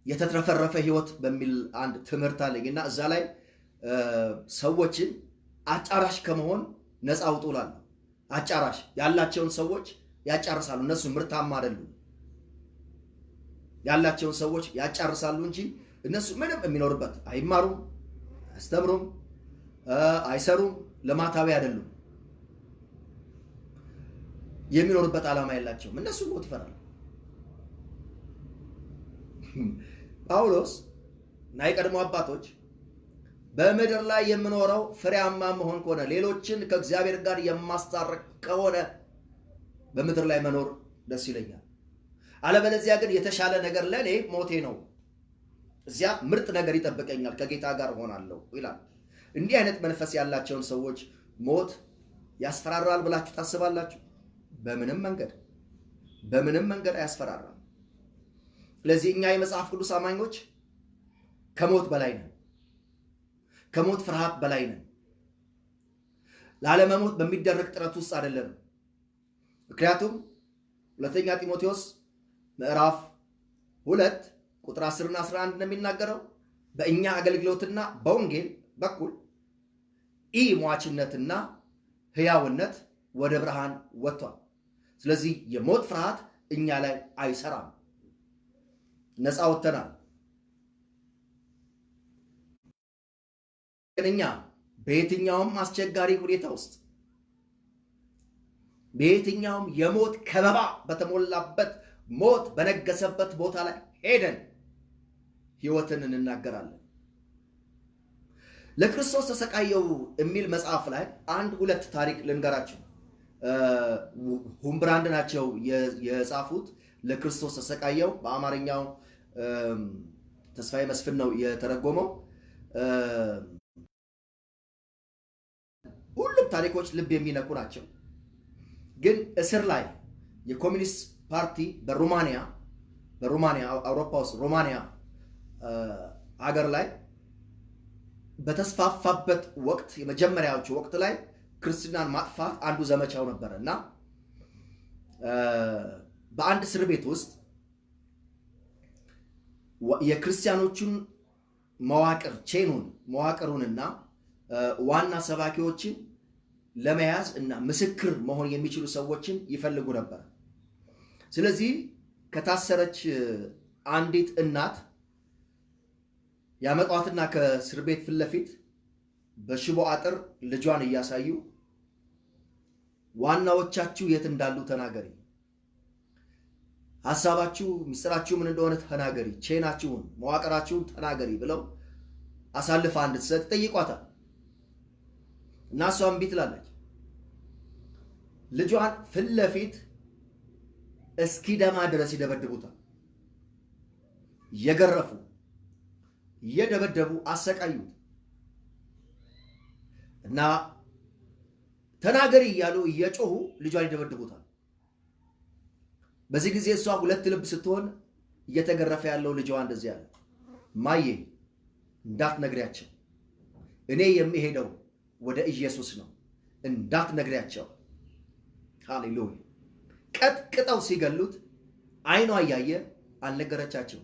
[SPEAKER 1] የተትረፈረፈ ህይወት በሚል አንድ ትምህርት አለኝና እዛ ላይ ሰዎችን አጫራሽ ከመሆን ነፃ አውጡላል። አጫራሽ ያላቸውን ሰዎች ያጫርሳሉ። እነሱ ምርታማ አይደሉም። ያላቸውን ሰዎች ያጫርሳሉ እንጂ እነሱ ምንም የሚኖርበት አይማሩም፣ አስተምሩም፣ አይሰሩም፣ ልማታዊ አይደሉም። የሚኖርበት ዓላማ የላቸውም። እነሱ ሞት ይፈራሉ። ጳውሎስ እና የቀድሞ አባቶች በምድር ላይ የምኖረው ፍሬያማ መሆን ከሆነ ሌሎችን ከእግዚአብሔር ጋር የማስታረቅ ከሆነ በምድር ላይ መኖር ደስ ይለኛል። አለበለዚያ ግን የተሻለ ነገር ለኔ ሞቴ ነው። እዚያ ምርጥ ነገር ይጠብቀኛል፣ ከጌታ ጋር ሆናለሁ ይላል። እንዲህ አይነት መንፈስ ያላቸውን ሰዎች ሞት ያስፈራራል ብላችሁ ታስባላችሁ? በምንም መንገድ አያስፈራራም። ስለዚህ እኛ የመጽሐፍ ቅዱስ አማኞች ከሞት በላይ ነን። ከሞት ፍርሃት በላይ ነን። ላለመሞት በሚደረግ ጥረት ውስጥ አይደለም። ምክንያቱም ሁለተኛ ጢሞቴዎስ ምዕራፍ 2 ቁጥር 10 እና 11 እንደሚናገረው በእኛ አገልግሎትና በወንጌል በኩል ሟችነትና ሕያውነት ወደ ብርሃን ወጥቷል። ስለዚህ የሞት ፍርሃት እኛ ላይ አይሰራም። ነፃ ወጥተናል። እኛ በየትኛውም አስቸጋሪ ሁኔታ ውስጥ በየትኛውም የሞት ከበባ በተሞላበት ሞት በነገሰበት ቦታ ላይ ሄደን ሕይወትን እንናገራለን። ለክርስቶስ ተሰቃየው የሚል መጽሐፍ ላይ አንድ ሁለት ታሪክ ልንገራችሁ። ሁምብራንድ ናቸው የጻፉት። ለክርስቶስ ተሰቃየው በአማርኛው ተስፋዬ መስፍን ነው የተረጎመው። ሁሉም ታሪኮች ልብ የሚነኩ ናቸው። ግን እስር ላይ የኮሚኒስት ፓርቲ በሩማንያ አውሮፓ ውስጥ ሩማንያ ሀገር ላይ በተስፋፋበት ወቅት የመጀመሪያዎቹ ወቅት ላይ ክርስትናን ማጥፋት አንዱ ዘመቻው ነበር እና በአንድ እስር ቤት ውስጥ የክርስቲያኖቹን መዋቅሩንና ዋና ሰባኪዎችን ለመያዝ እና ምስክር መሆን የሚችሉ ሰዎችን ይፈልጉ ነበር። ስለዚህ ከታሰረች አንዲት እናት ያመጧትና ከእስር ቤት ፊት ለፊት በሽቦ አጥር ልጇን እያሳዩ ዋናዎቻችሁ የት እንዳሉ ተናገሪ፣ ሐሳባችሁ ሚስጥራችሁ ምን እንደሆነ ተናገሪ፣ ቼናችሁን መዋቅራችሁን ተናገሪ ብለው አሳልፋ እንድትሰጥ ጠይቋታል። እና እሷም እምቢ ትላለች። ልጇን ፊት ለፊት እስኪደማ ድረስ ይደበድቡታል። እየገረፉ እየደበደቡ አሰቃዩት እና ተናገሪ እያሉ እየጮሁ ልጇን ይደበድቡታል። በዚህ ጊዜ እሷ ሁለት ልብ ስትሆን እየተገረፈ ያለው ልጇ እንደዚህ ያለ ማዬ እንዳትነግሪያቸው፣ እኔ የሚሄደው ወደ ኢየሱስ ነው፣ እንዳትነግሪያቸው። ሃሌሉያ። ቀጥቅጠው ሲገሉት አይኗ እያየ አልነገረቻቸው።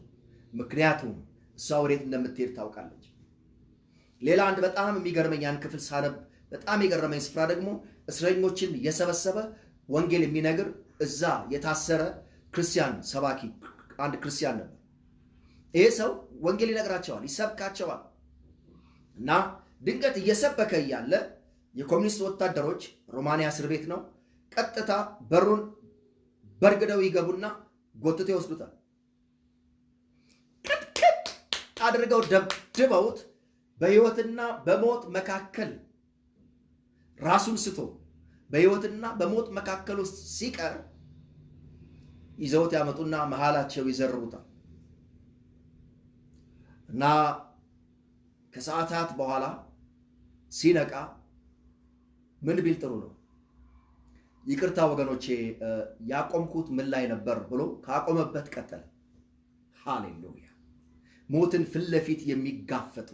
[SPEAKER 1] ምክንያቱም እሷ ወዴት እንደምትሄድ ታውቃለች። ሌላ አንድ በጣም የሚገርመኝ ያን ክፍል ሳነብ በጣም የገረመኝ ስፍራ ደግሞ እስረኞችን የሰበሰበ ወንጌል የሚነግር እዛ የታሰረ ክርስቲያን ሰባኪ አንድ ክርስቲያን ነበር። ይሄ ሰው ወንጌል ይነግራቸዋል፣ ይሰብካቸዋል። እና ድንገት እየሰበከ እያለ የኮሚኒስት ወታደሮች ሮማንያ እስር ቤት ነው፣ ቀጥታ በሩን በርግደው ይገቡና ጎትተው ይወስዱታል። ቅጥቅጥ አድርገው ደብድበውት በሕይወትና በሞት መካከል ራሱን ስቶ በሕይወትና በሞት መካከል ውስጥ ሲቀር ይዘውት ያመጡና መሃላቸው ይዘርሩታል። እና ከሰዓታት በኋላ ሲነቃ ምን ቢል ጥሩ ነው? ይቅርታ ወገኖቼ ያቆምኩት ምን ላይ ነበር ብሎ ካቆመበት ቀጠለ። ሃሌሉያ። ሞትን ፊት ለፊት የሚጋፈጡ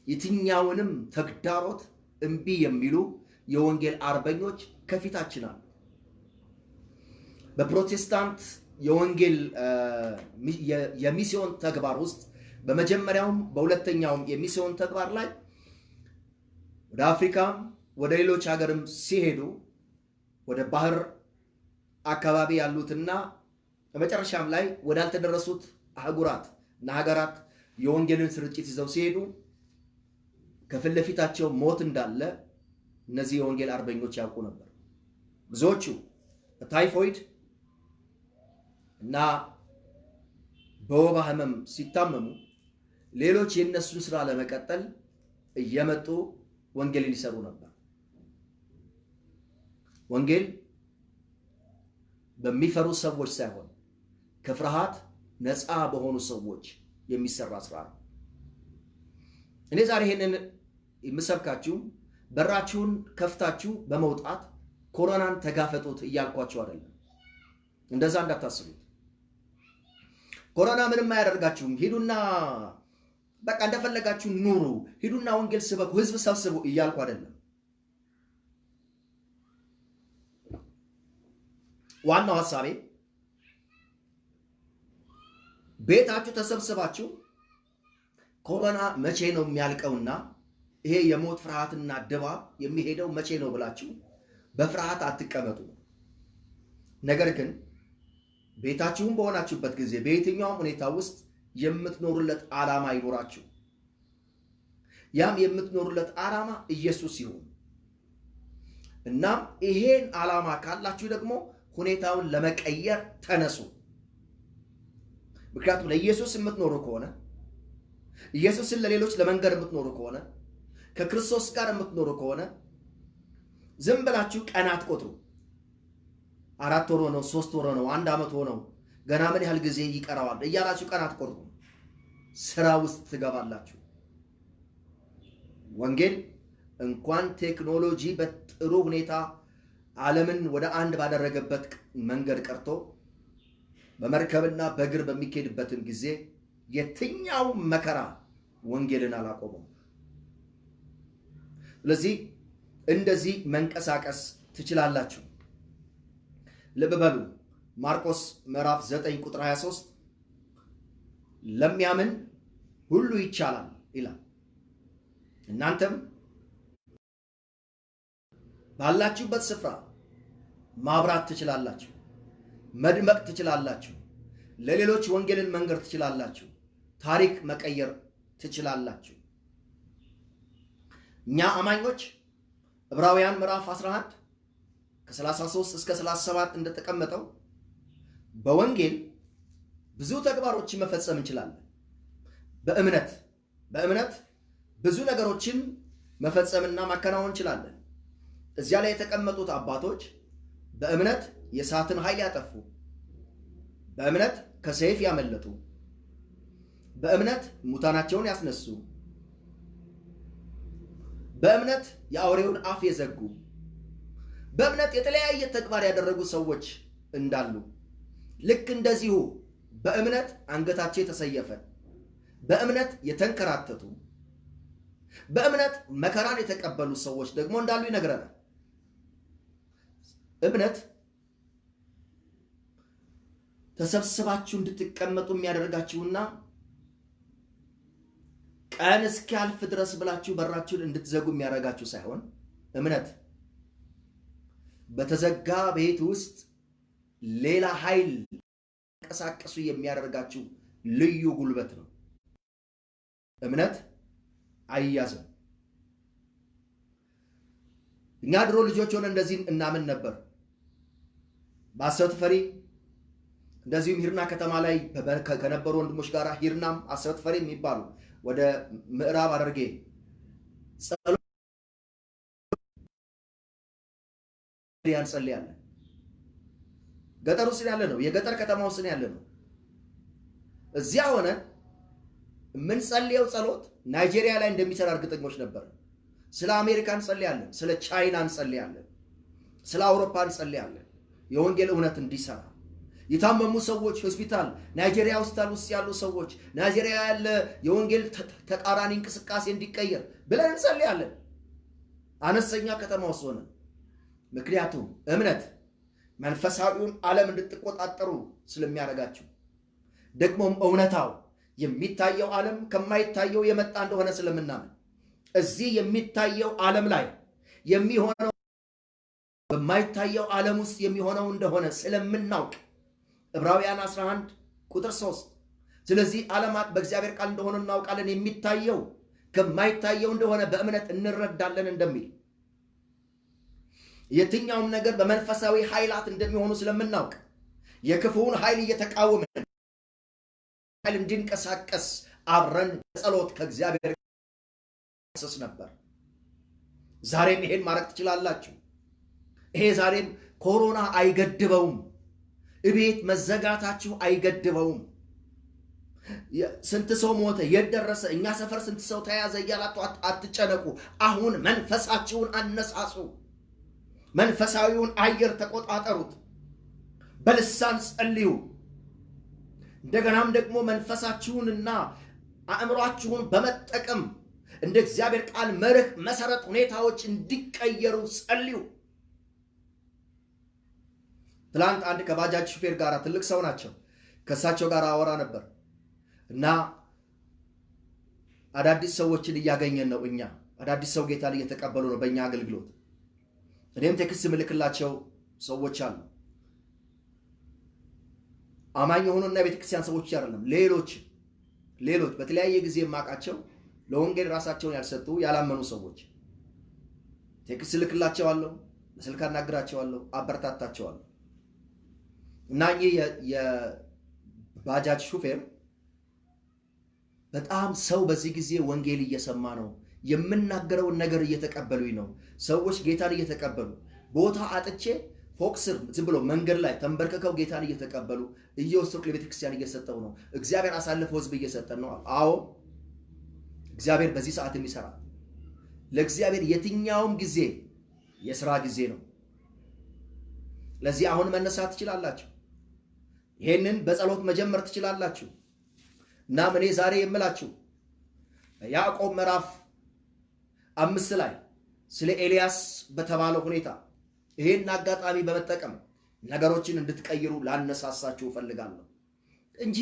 [SPEAKER 1] የትኛውንም ተግዳሮት እምቢ የሚሉ የወንጌል አርበኞች ከፊታችን አሉ። በፕሮቴስታንት የወንጌል የሚስዮን ተግባር ውስጥ በመጀመሪያውም በሁለተኛውም የሚስዮን ተግባር ላይ ወደ አፍሪካም ወደ ሌሎች ሀገርም ሲሄዱ ወደ ባህር አካባቢ ያሉትና በመጨረሻም ላይ ወዳልተደረሱት አህጉራት እና ሀገራት የወንጌልን ስርጭት ይዘው ሲሄዱ ከፊት ለፊታቸው ሞት እንዳለ እነዚህ የወንጌል አርበኞች ያውቁ ነበር። ብዙዎቹ በታይፎይድ እና በወባ ህመም ሲታመሙ ሌሎች የነሱን ስራ ለመቀጠል እየመጡ ወንጌልን ይሰሩ ነበር። ወንጌል በሚፈሩ ሰዎች ሳይሆን ከፍርሃት ነፃ በሆኑ ሰዎች የሚሰራ ስራ ነው። እኔ ዛሬ ይሄንን የምሰብካችሁ በራችሁን ከፍታችሁ በመውጣት ኮሮናን ተጋፈጡት እያልኳችሁ አይደለም። እንደዛ እንዳታስቡት። ኮሮና ምንም አያደርጋችሁም፣ ሂዱና በቃ እንደፈለጋችሁ ኑሩ፣ ሂዱና ወንጌል ስበኩ፣ ህዝብ ሰብስቡ እያልኩ አይደለም። ዋናው ሐሳቤ ቤታችሁ ተሰብስባችሁ ኮሮና መቼ ነው የሚያልቀውና ይሄ የሞት ፍርሃትና ድባብ የሚሄደው መቼ ነው ብላችሁ በፍርሃት አትቀመጡ። ነገር ግን ቤታችሁን በሆናችሁበት ጊዜ በየትኛውም ሁኔታ ውስጥ የምትኖሩለት ዓላማ ይኖራችሁ። ያም የምትኖሩለት ዓላማ ኢየሱስ ይሁን። እናም ይሄን ዓላማ ካላችሁ ደግሞ ሁኔታውን ለመቀየር ተነሱ። ምክንያቱም ለኢየሱስ የምትኖሩ ከሆነ ኢየሱስን ለሌሎች ለመንገር የምትኖሩ ከሆነ ከክርስቶስ ጋር የምትኖሩ ከሆነ ዝም ብላችሁ ቀናት ቆጥሩ። 4 ወር ነው፣ 3 ወር ነው፣ 1 ዓመት ሆነው ገና ምን ያህል ጊዜ ይቀረዋል እያላችሁ ቀናት ቆጥሩ። ስራ ውስጥ ትገባላችሁ። ወንጌል እንኳን ቴክኖሎጂ በጥሩ ሁኔታ ዓለምን ወደ አንድ ባደረገበት መንገድ ቀርቶ በመርከብና በእግር በሚኬድበትም ጊዜ የትኛው መከራ ወንጌልን አላቆመም። ስለዚህ እንደዚህ መንቀሳቀስ ትችላላችሁ። ልብ በሉ። ማርቆስ ምዕራፍ 9 ቁጥር 23 ለሚያምን ሁሉ ይቻላል ይላል። እናንተም ባላችሁበት ስፍራ ማብራት ትችላላችሁ፣ መድመቅ ትችላላችሁ፣ ለሌሎች ወንጌልን መንገር ትችላላችሁ፣ ታሪክ መቀየር ትችላላችሁ። እኛ አማኞች ዕብራውያን ምዕራፍ 11 ከ33 እስከ 37 እንደተቀመጠው በወንጌል ብዙ ተግባሮችን መፈጸም እንችላለን። በእምነት ብዙ ነገሮችን መፈጸምና ማከናወን እንችላለን። እዚያ ላይ የተቀመጡት አባቶች በእምነት የእሳትን ኃይል ያጠፉ፣ በእምነት ከሰይፍ ያመለጡ፣ በእምነት ሙታናቸውን ያስነሱ፣ በእምነት የአውሬውን አፍ የዘጉ፣ በእምነት የተለያየ ተግባር ያደረጉ ሰዎች እንዳሉ ልክ እንደዚሁ በእምነት አንገታቸው የተሰየፈ፣ በእምነት የተንከራተቱ፣ በእምነት መከራን የተቀበሉ ሰዎች ደግሞ እንዳሉ ይነግረናል። እምነት ተሰብስባችሁ እንድትቀመጡ የሚያደርጋችሁና ቀን እስኪያልፍ ድረስ ብላችሁ በራችሁን እንድትዘጉ የሚያደርጋችሁ ሳይሆን እምነት በተዘጋ ቤት ውስጥ ሌላ ኃይል እንቀሳቀሱ የሚያደርጋችሁ ልዩ ጉልበት ነው። እምነት አይያዝም። እኛ ድሮ ልጆች ሆነ እንደዚህ እናምን ነበር። በአሰብት ፈሪ እንደዚሁም ሂርና ከተማ ላይ ከነበሩ ወንድሞች ጋር ሂርናም አሰብት ፈሪ የሚባሉ ወደ ምዕራብ ሐረርጌ ጸሎት እንጸልያለን። ገጠር ውስጥ ያለ ነው፣ የገጠር ከተማ ውስጥ ያለ ነው። እዚያ ሆነ የምንጸልየው ጸሎት ናይጄሪያ ላይ እንደሚሰራ እርግጠኞች ነበር። ስለ አሜሪካ እንጸልያለን፣ ስለ ቻይና እንጸልያለን፣ ስለ አውሮፓ እንጸልያለን። የወንጌል እውነት እንዲሰራ የታመሙ ሰዎች ሆስፒታል ናይጄሪያ ውስጥ ያሉ ሰዎች ናይጄሪያ ያለ የወንጌል ተቃራኒ እንቅስቃሴ እንዲቀየር ብለን እንጸልያለን። አነስተኛ ከተማ ውስጥ ሆነ። ምክንያቱም እምነት መንፈሳዊውን ዓለም እንድትቆጣጠሩ ስለሚያደርጋችሁ፣ ደግሞም እውነታው የሚታየው ዓለም ከማይታየው የመጣ እንደሆነ ስለምናምን እዚህ የሚታየው ዓለም ላይ የሚሆነው በማይታየው ዓለም ውስጥ የሚሆነው እንደሆነ ስለምናውቅ ዕብራውያን 11 ቁጥር 3 ስለዚህ ዓለማት በእግዚአብሔር ቃል እንደሆነ እናውቃለን፣ የሚታየው ከማይታየው እንደሆነ በእምነት እንረዳለን እንደሚል የትኛውም ነገር በመንፈሳዊ ኃይላት እንደሚሆኑ ስለምናውቅ የክፉውን ኃይል እየተቃወምን ኃይል እንዲንቀሳቀስ አብረን በጸሎት ከእግዚአብሔር ሰስ ነበር። ዛሬም ይሄን ማድረግ ትችላላችሁ። ይሄ ዛሬም ኮሮና አይገድበውም። እቤት መዘጋታችሁ አይገድበውም። ስንት ሰው ሞተ፣ የት ደረሰ፣ እኛ ሰፈር ስንት ሰው ተያዘ እያላችሁ አትጨነቁ። አሁን መንፈሳችሁን አነሳሱ። መንፈሳዊውን አየር ተቆጣጠሩት። በልሳን ጸልዩ። እንደገናም ደግሞ መንፈሳችሁንና አእምሯችሁን በመጠቀም እንደ እግዚአብሔር ቃል መርህ መሰረት ሁኔታዎች እንዲቀየሩ ጸልዩ። ትላንት አንድ ከባጃጅ ሹፌር ጋር ትልቅ ሰው ናቸው፣ ከእሳቸው ጋር አወራ ነበር እና አዳዲስ ሰዎችን እያገኘን ነው። እኛ አዳዲስ ሰው ጌታን እየተቀበሉ ነው በእኛ አገልግሎት። እኔም ቴክስት ምልክላቸው ሰዎች አሉ። አማኝ የሆኑና የቤተክርስቲያን ሰዎች አይደለም፣ ሌሎች በተለያየ ጊዜ የማውቃቸው ለወንጌል ራሳቸውን ያልሰጡ ያላመኑ ሰዎች ቴክስት ልክላቸዋለሁ። በስልክ አናግራቸዋለሁ፣ አበረታታቸዋለሁ። እና የባጃጅ ሹፌር በጣም ሰው በዚህ ጊዜ ወንጌል እየሰማ ነው፣ የምናገረውን ነገር እየተቀበሉኝ ነው፣ ሰዎች ጌታን እየተቀበሉ ቦታ አጥቼ ፎቅ ስር ዝም ብሎ መንገድ ላይ ተንበርከከው ጌታን እየተቀበሉ እየወሰድኩ ለቤተ ክርስቲያን እየሰጠው ነው። እግዚአብሔር አሳልፎ ህዝብ እየሰጠን ነው። አዎ እግዚአብሔር በዚህ ሰዓት የሚሰራ ለእግዚአብሔር የትኛውም ጊዜ የሥራ ጊዜ ነው። ለዚህ አሁን መነሳት ትችላላችሁ። ይሄንን በጸሎት መጀመር ትችላላችሁ። እና እኔ ዛሬ የምላችሁ ያዕቆብ ምዕራፍ 5 ላይ ስለ ኤልያስ በተባለው ሁኔታ ይሄን አጋጣሚ በመጠቀም ነገሮችን እንድትቀይሩ ላነሳሳችሁ እፈልጋለሁ እንጂ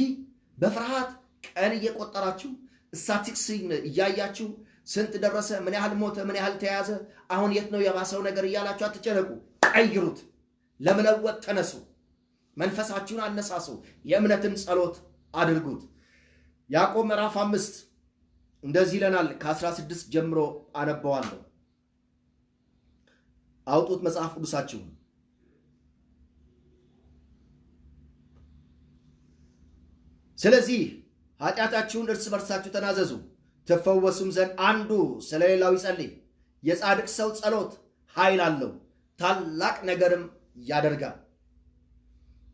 [SPEAKER 1] በፍርሃት ቀን እየቆጠራችሁ ስታቲክስ እያያችሁ ስንት ደረሰ፣ ምን ያህል ሞተ፣ ምን ያህል ተያዘ፣ አሁን የት ነው የባሰው ነገር እያላችሁ አትጨነቁ። ቀይሩት። ለመለወጥ ተነሱ። መንፈሳችሁን አነሳሱ። የእምነትን ጸሎት አድርጉት። ያዕቆብ ምዕራፍ 5 እንደዚህ ይለናል። ከ16 ጀምሮ አነበዋለሁ። አውጡት መጽሐፍ ቅዱሳችሁን። ስለዚህ ኃጢአታችሁን እርስ በርሳችሁ ተናዘዙ ትፈወሱም ዘንድ አንዱ ስለሌላው ይጸልይ። የጻድቅ ሰው ጸሎት ኃይል አለው፣ ታላቅ ነገርም ያደርጋል።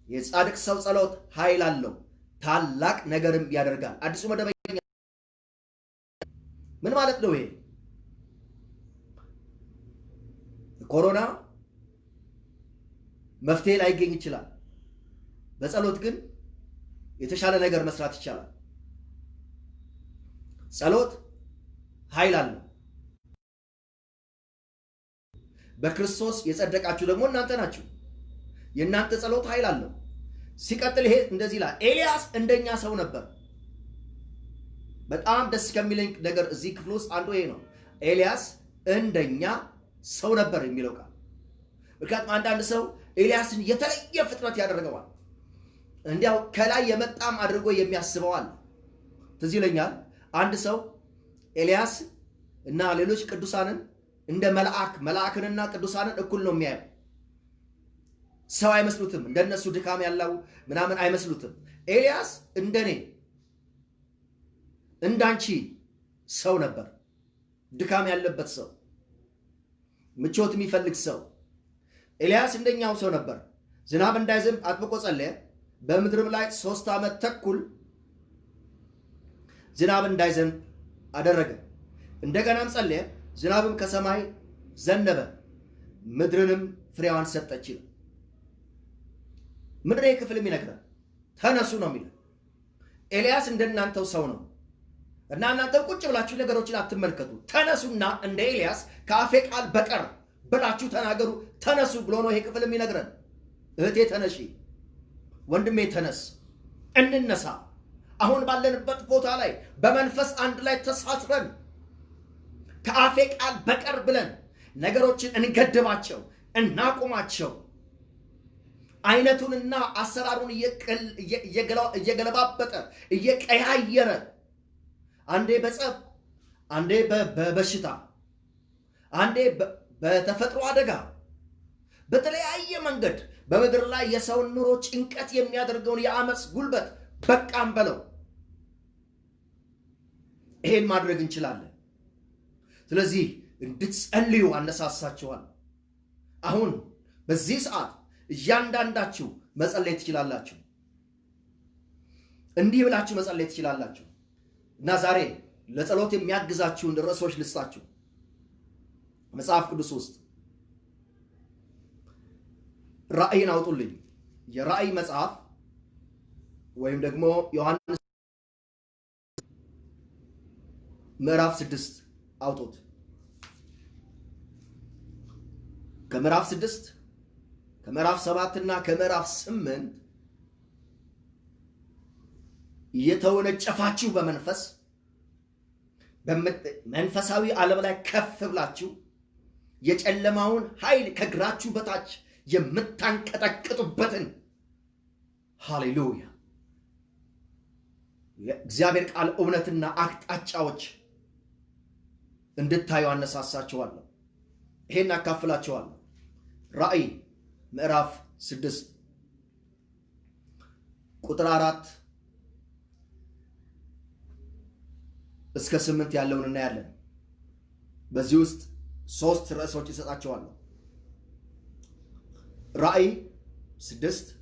[SPEAKER 1] የጻድቅ ሰው ጸሎት ኃይል አለው፣ ታላቅ ነገርም ያደርጋል። አዲሱ መደበኛ ምን ማለት ነው? ይሄ ኮሮና መፍትሄ ላይገኝ ይችላል። በጸሎት ግን የተሻለ ነገር መስራት ይቻላል። ጸሎት ኃይል አለው። በክርስቶስ የጸደቃችሁ ደግሞ እናንተ ናችሁ። የእናንተ ጸሎት ኃይል አለው። ሲቀጥል ይሄ እንደዚህ ይላል፣ ኤልያስ እንደኛ ሰው ነበር። በጣም ደስ ከሚለኝ ነገር እዚህ ክፍል ውስጥ አንዱ ይሄ ነው። ኤልያስ እንደኛ ሰው ነበር የሚለው ቃል። ምክንያቱም አንዳንድ ሰው ኤልያስን የተለየ ፍጥረት ያደርገዋል፣ እንዲያው ከላይ የመጣም አድርጎ የሚያስበዋል። ትዝ ይለኛል አንድ ሰው ኤልያስ እና ሌሎች ቅዱሳንን እንደ መልአክንና ቅዱሳንን እኩል ነው የሚያየው። ሰው አይመስሉትም፣ እንደነሱ ድካም ያለው ምናምን አይመስሉትም። ኤልያስ እንደኔ እንዳንቺ ሰው ነበር፣ ድካም ያለበት ሰው፣ ምቾት የሚፈልግ ሰው። ኤልያስ እንደኛው ሰው ነበር። ዝናብ እንዳይዘንብ አጥብቆ ጸለየ። በምድርም ላይ 3 ዓመት ተኩል ዝናብ እንዳይዘንብ አደረገ። እንደገናም ጸለየ፣ ዝናብም ከሰማይ ዘነበ፣ ምድርንም ፍሬዋን ሰጠች። ምድር ክፍል የሚነግረን ተነሱ ነው የሚለው። ኤልያስ እንደናንተው ሰው ነው እና እናንተ ቁጭ ብላችሁ ነገሮችን አትመልከቱ። ተነሱና እንደ ኤልያስ ከአፌ ቃል በቀር ብላችሁ ተናገሩ፣ ተነሱ ብሎ ነው ይሄ ክፍል የሚነግረን። እህቴ ተነሺ፣ ወንድሜ ተነስ፣ እንነሳ። አሁን ባለንበት ቦታ ላይ በመንፈስ አንድ ላይ ተሳስረን ከአፌ ቃል በቀር ብለን ነገሮችን እንገድባቸው፣ እናቁማቸው። አይነቱንና አሰራሩን እየገለባበጠ እየቀያየረ አንዴ በጸብ፣ አንዴ በበሽታ፣ አንዴ በተፈጥሮ አደጋ፣ በተለያየ መንገድ በምድር ላይ የሰውን ኑሮ ጭንቀት የሚያደርገውን የአመፅ ጉልበት በቃም በለው። ይሄን ማድረግ እንችላለን። ስለዚህ እንድትጸልዩ አነሳሳችኋል። አሁን በዚህ ሰዓት እያንዳንዳችሁ መጸለይ ትችላላችሁ። እንዲህ ብላችሁ መጸለይ ትችላላችሁ። እና ዛሬ ለጸሎት የሚያግዛችሁን ርዕሶች ልስጣችሁ። መጽሐፍ ቅዱስ ውስጥ ራእይን አውጡልኝ። የራእይ መጽሐፍ ወይም ደግሞ ዮሐንስ ምዕራፍ 6 አውጡት። ከምዕራፍ 6 ከምዕራፍ 7 እና ከምዕራፍ 8 እየተወነጨፋችሁ በመንፈስ መንፈሳዊ ዓለም ላይ ከፍ ብላችሁ የጨለማውን ኃይል ከግራችሁ በታች የምታንቀጠቅጡበትን ሃሌሉያ የእግዚአብሔር ቃል እውነትና አቅጣጫዎች እንድታዩ አነሳሳችኋለሁ። ይሄን አካፍላችኋለሁ። ራእይ ምዕራፍ 6 ቁጥር 4 እስከ 8 ያለውን እናያለን። በዚህ ውስጥ 3 ርዕሶች ይሰጣቸዋል። ራእይ 6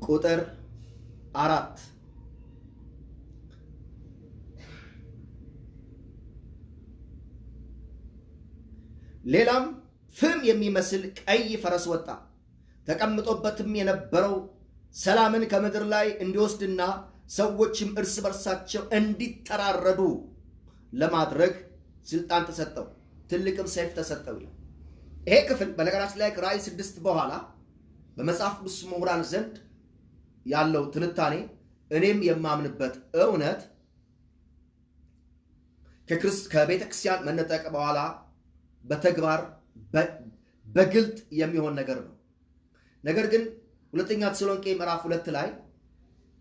[SPEAKER 1] ቁጥር 4 ሌላም ፍም የሚመስል ቀይ ፈረስ ወጣ። ተቀምጦበትም የነበረው ሰላምን ከምድር ላይ እንዲወስድና ሰዎችም እርስ በርሳቸው እንዲተራረዱ ለማድረግ ስልጣን ተሰጠው፣ ትልቅም ሰይፍ ተሰጠው ይላል። ይሄ ክፍል በነገራችን ላይ ከራእይ 6 በኋላ በመጽሐፍ ቅዱስ ምሁራን ዘንድ ያለው ትንታኔ እኔም የማምንበት እውነት ከቤተ ክርስቲያን መነጠቅ በኋላ በተግባር በግልጥ የሚሆን ነገር ነው። ነገር ግን ሁለተኛ ተሰሎንቄ ምዕራፍ 2 ላይ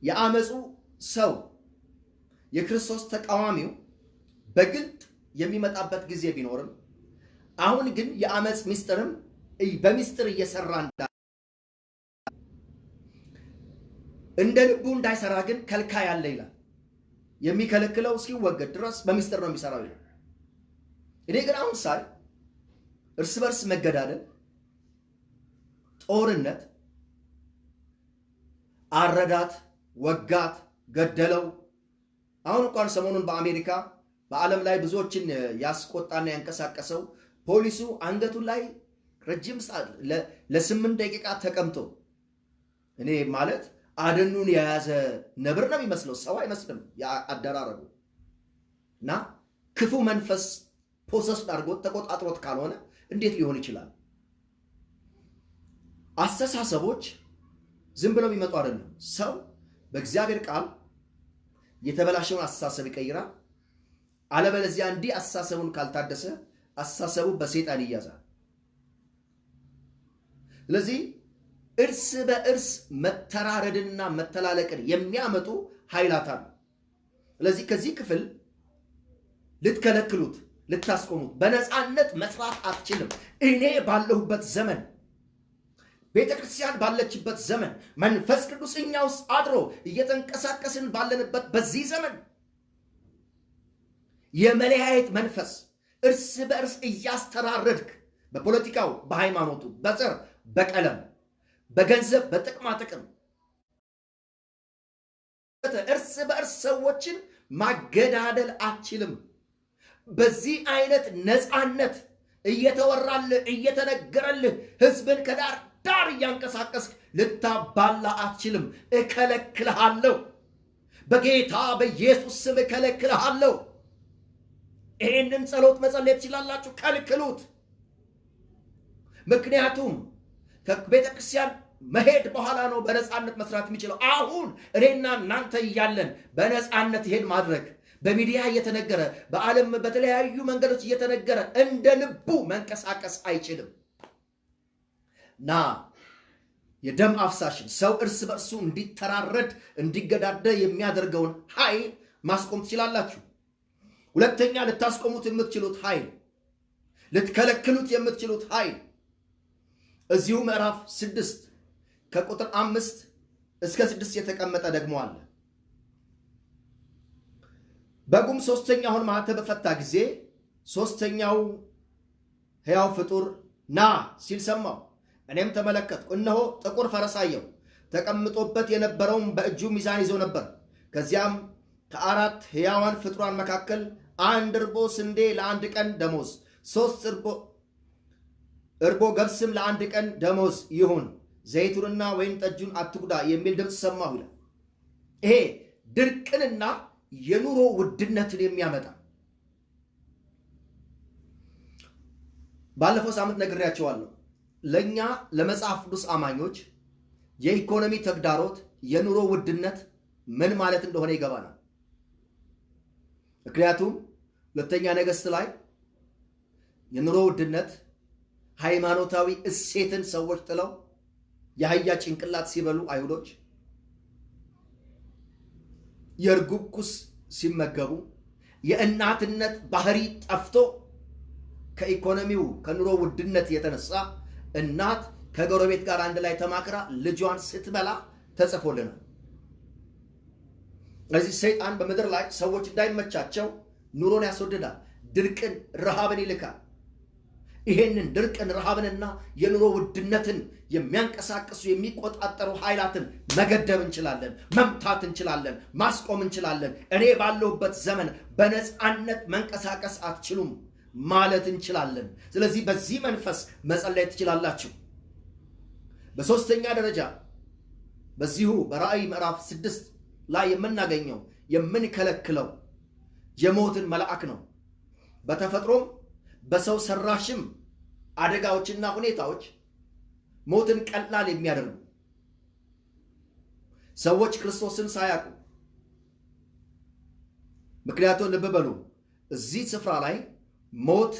[SPEAKER 1] የአመፁ ሰው የክርስቶስ ተቃዋሚው በግልጥ የሚመጣበት ጊዜ ቢኖርም አሁን ግን የአመፅ ሚስጥርም በሚስጥር እየሰራ እንደ ልቡ እንዳይሰራ ግን ከልካይ አለ ይላል። የሚከለክለው እስኪወገድ ድረስ በሚስጥር ነው የሚሰራው ይላል። እኔ ግን አሁን ሳይ እርስ በርስ መገዳደል፣ ጦርነት፣ አረዳት፣ ወጋት፣ ገደለው። አሁን እንኳን ሰሞኑን በአሜሪካ በዓለም ላይ ብዙዎችን ያስቆጣና ያንቀሳቀሰው ፖሊሱ አንገቱ ላይ ረጅም ሰዓት ለ8 ደቂቃ ተቀምጦ እኔ ማለት አደኑን የያዘ ነብር ነው የሚመስለው፣ ሰው አይመስልም አደራረጉ። እና ክፉ መንፈስ ፖሰስ አድርጎት ተቆጣጥሮት ካልሆነ እንዴት ሊሆን ይችላል? አስተሳሰቦች ዝም ብለው የሚመጡ አይደለም። ሰው በእግዚአብሔር ቃል የተበላሸውን አስተሳሰብ ይቀይራል። አለበለዚያ እንዲህ አስተሳሰቡን ካልታደሰ አስተሳሰቡ በሰይጣን ይያዛል። ስለዚህ እርስ በእርስ መተራረድንና መተላለቅን የሚያመጡ ኃይላት አሉ። ስለዚህ ከዚህ ክፍል ልትከለክሉት፣ ልታስቆሙት፣ በነፃነት መስራት አትችልም። እኔ ባለሁበት ዘመን፣ ቤተ ክርስቲያን ባለችበት ዘመን፣ መንፈስ ቅዱስ እኛ ውስጥ አድሮ እየተንቀሳቀስን ባለንበት በዚህ ዘመን የመለያየት መንፈስ እርስ በእርስ እያስተራረድክ በፖለቲካው፣ በሃይማኖቱ፣ በዘር፣ በቀለም፣ በገንዘብ፣ በጥቅማ ጥቅም እርስ በእርስ ሰዎችን ማገዳደል አትችልም። በዚህ አይነት ነፃነት እየተወራልህ እየተነገረልህ ህዝብን ከዳር ዳር እያንቀሳቀስክ ልታባላ አትችልም። እከለክልሃለሁ። በጌታ በኢየሱስ ስም እከለክልሃለሁ። ይህንን ጸሎት መጸለይ ትችላላችሁ። ከልክሉት። ምክንያቱም ከቤተ ክርስቲያን መሄድ በኋላ ነው በነፃነት መስራት የሚችለው። አሁን እኔና እናንተ እያለን በነፃነት ይሄን ማድረግ በሚዲያ እየተነገረ በዓለም በተለያዩ መንገዶች እየተነገረ እንደ ልቡ መንቀሳቀስ አይችልም። እና የደም አፍሳሽን ሰው እርስ በርሱ እንዲተራረድ እንዲገዳደ የሚያደርገውን ኃይል ማስቆም ትችላላችሁ። ሁለተኛ ልታስቆሙት የምትችሉት ኃይል፣ ልትከለክሉት የምትችሉት ኃይል እዚሁ ምዕራፍ 6 ከቁጥር 5 እስከ 6 የተቀመጠ ደግሞ አለ። በጉም ሶስተኛውን ማኅተም በፈታ ጊዜ ሶስተኛው ሕያው ፍጡር ና ሲል ሰማሁ። እኔም ተመለከትኩ፣ እነሆ ጥቁር ፈረስ አየሁ። ተቀምጦበት የነበረውም በእጁ ሚዛን ይዞ ነበር። ከዚያም ከአራት ሕያዋን ፍጡራን መካከል 1 እርቦ ስንዴ ለ1 ቀን ደሞዝ፣ 3 እርቦ ገብስም ለ1 ቀን ደሞዝ ይሁን፣ ዘይቱንና ወይን ጠጁን አትጉዳ የሚል ድምፅ ሰማሁ ይላል። ይሄ ድርቅንና የኑሮ ውድነትን የሚያመጣ ባለፈው ሳምንት ነግሬያቸዋለሁ። ለኛ ለመጽሐፍ ቅዱስ አማኞች የኢኮኖሚ ተግዳሮት፣ የኑሮ ውድነት ምን ማለት እንደሆነ ይገባናል። ምክንያቱም ሁለተኛ ነገሥት ላይ የኑሮ ውድነት ሃይማኖታዊ እሴትን ሰዎች ጥለው የአህያ ጭንቅላት ሲበሉ አይሁዶች፣ የእርጉብ ኩስ ሲመገቡ፣ የእናትነት ባህሪ ጠፍቶ ከኢኮኖሚው ከኑሮ ውድነት የተነሳ እናት ከጎረቤት ጋር አንድ ላይ ተማክራ ልጇን ስትበላ ተጽፎልናል። ስለዚህ ሰይጣን በምድር ላይ ሰዎች እንዳይመቻቸው ኑሮን ያስወድዳል፣ ድርቅን፣ ረሃብን ይልካል። ይሄንን ድርቅን፣ ረሃብንና የኑሮ ውድነትን የሚያንቀሳቅሱ የሚቆጣጠሩ ኃይላትን መገደብ እንችላለን፣ መምታት እንችላለን፣ ማስቆም እንችላለን። እኔ ባለሁበት ዘመን በነፃነት መንቀሳቀስ አትችሉም ማለት እንችላለን። ስለዚህ በዚህ መንፈስ መጸለይ ትችላላችሁ። በሶስተኛ ደረጃ በዚሁ በራእይ ምዕራፍ 6 ላይ የምናገኘው የምንከለክለው የሞትን መልአክ ነው። በተፈጥሮም በሰው ሰራሽም አደጋዎችና ሁኔታዎች ሞትን ቀላል የሚያደርጉ ሰዎች ክርስቶስን ሳያውቁ፣ ምክንያቱም ልብ በሉ እዚህ ስፍራ ላይ ሞት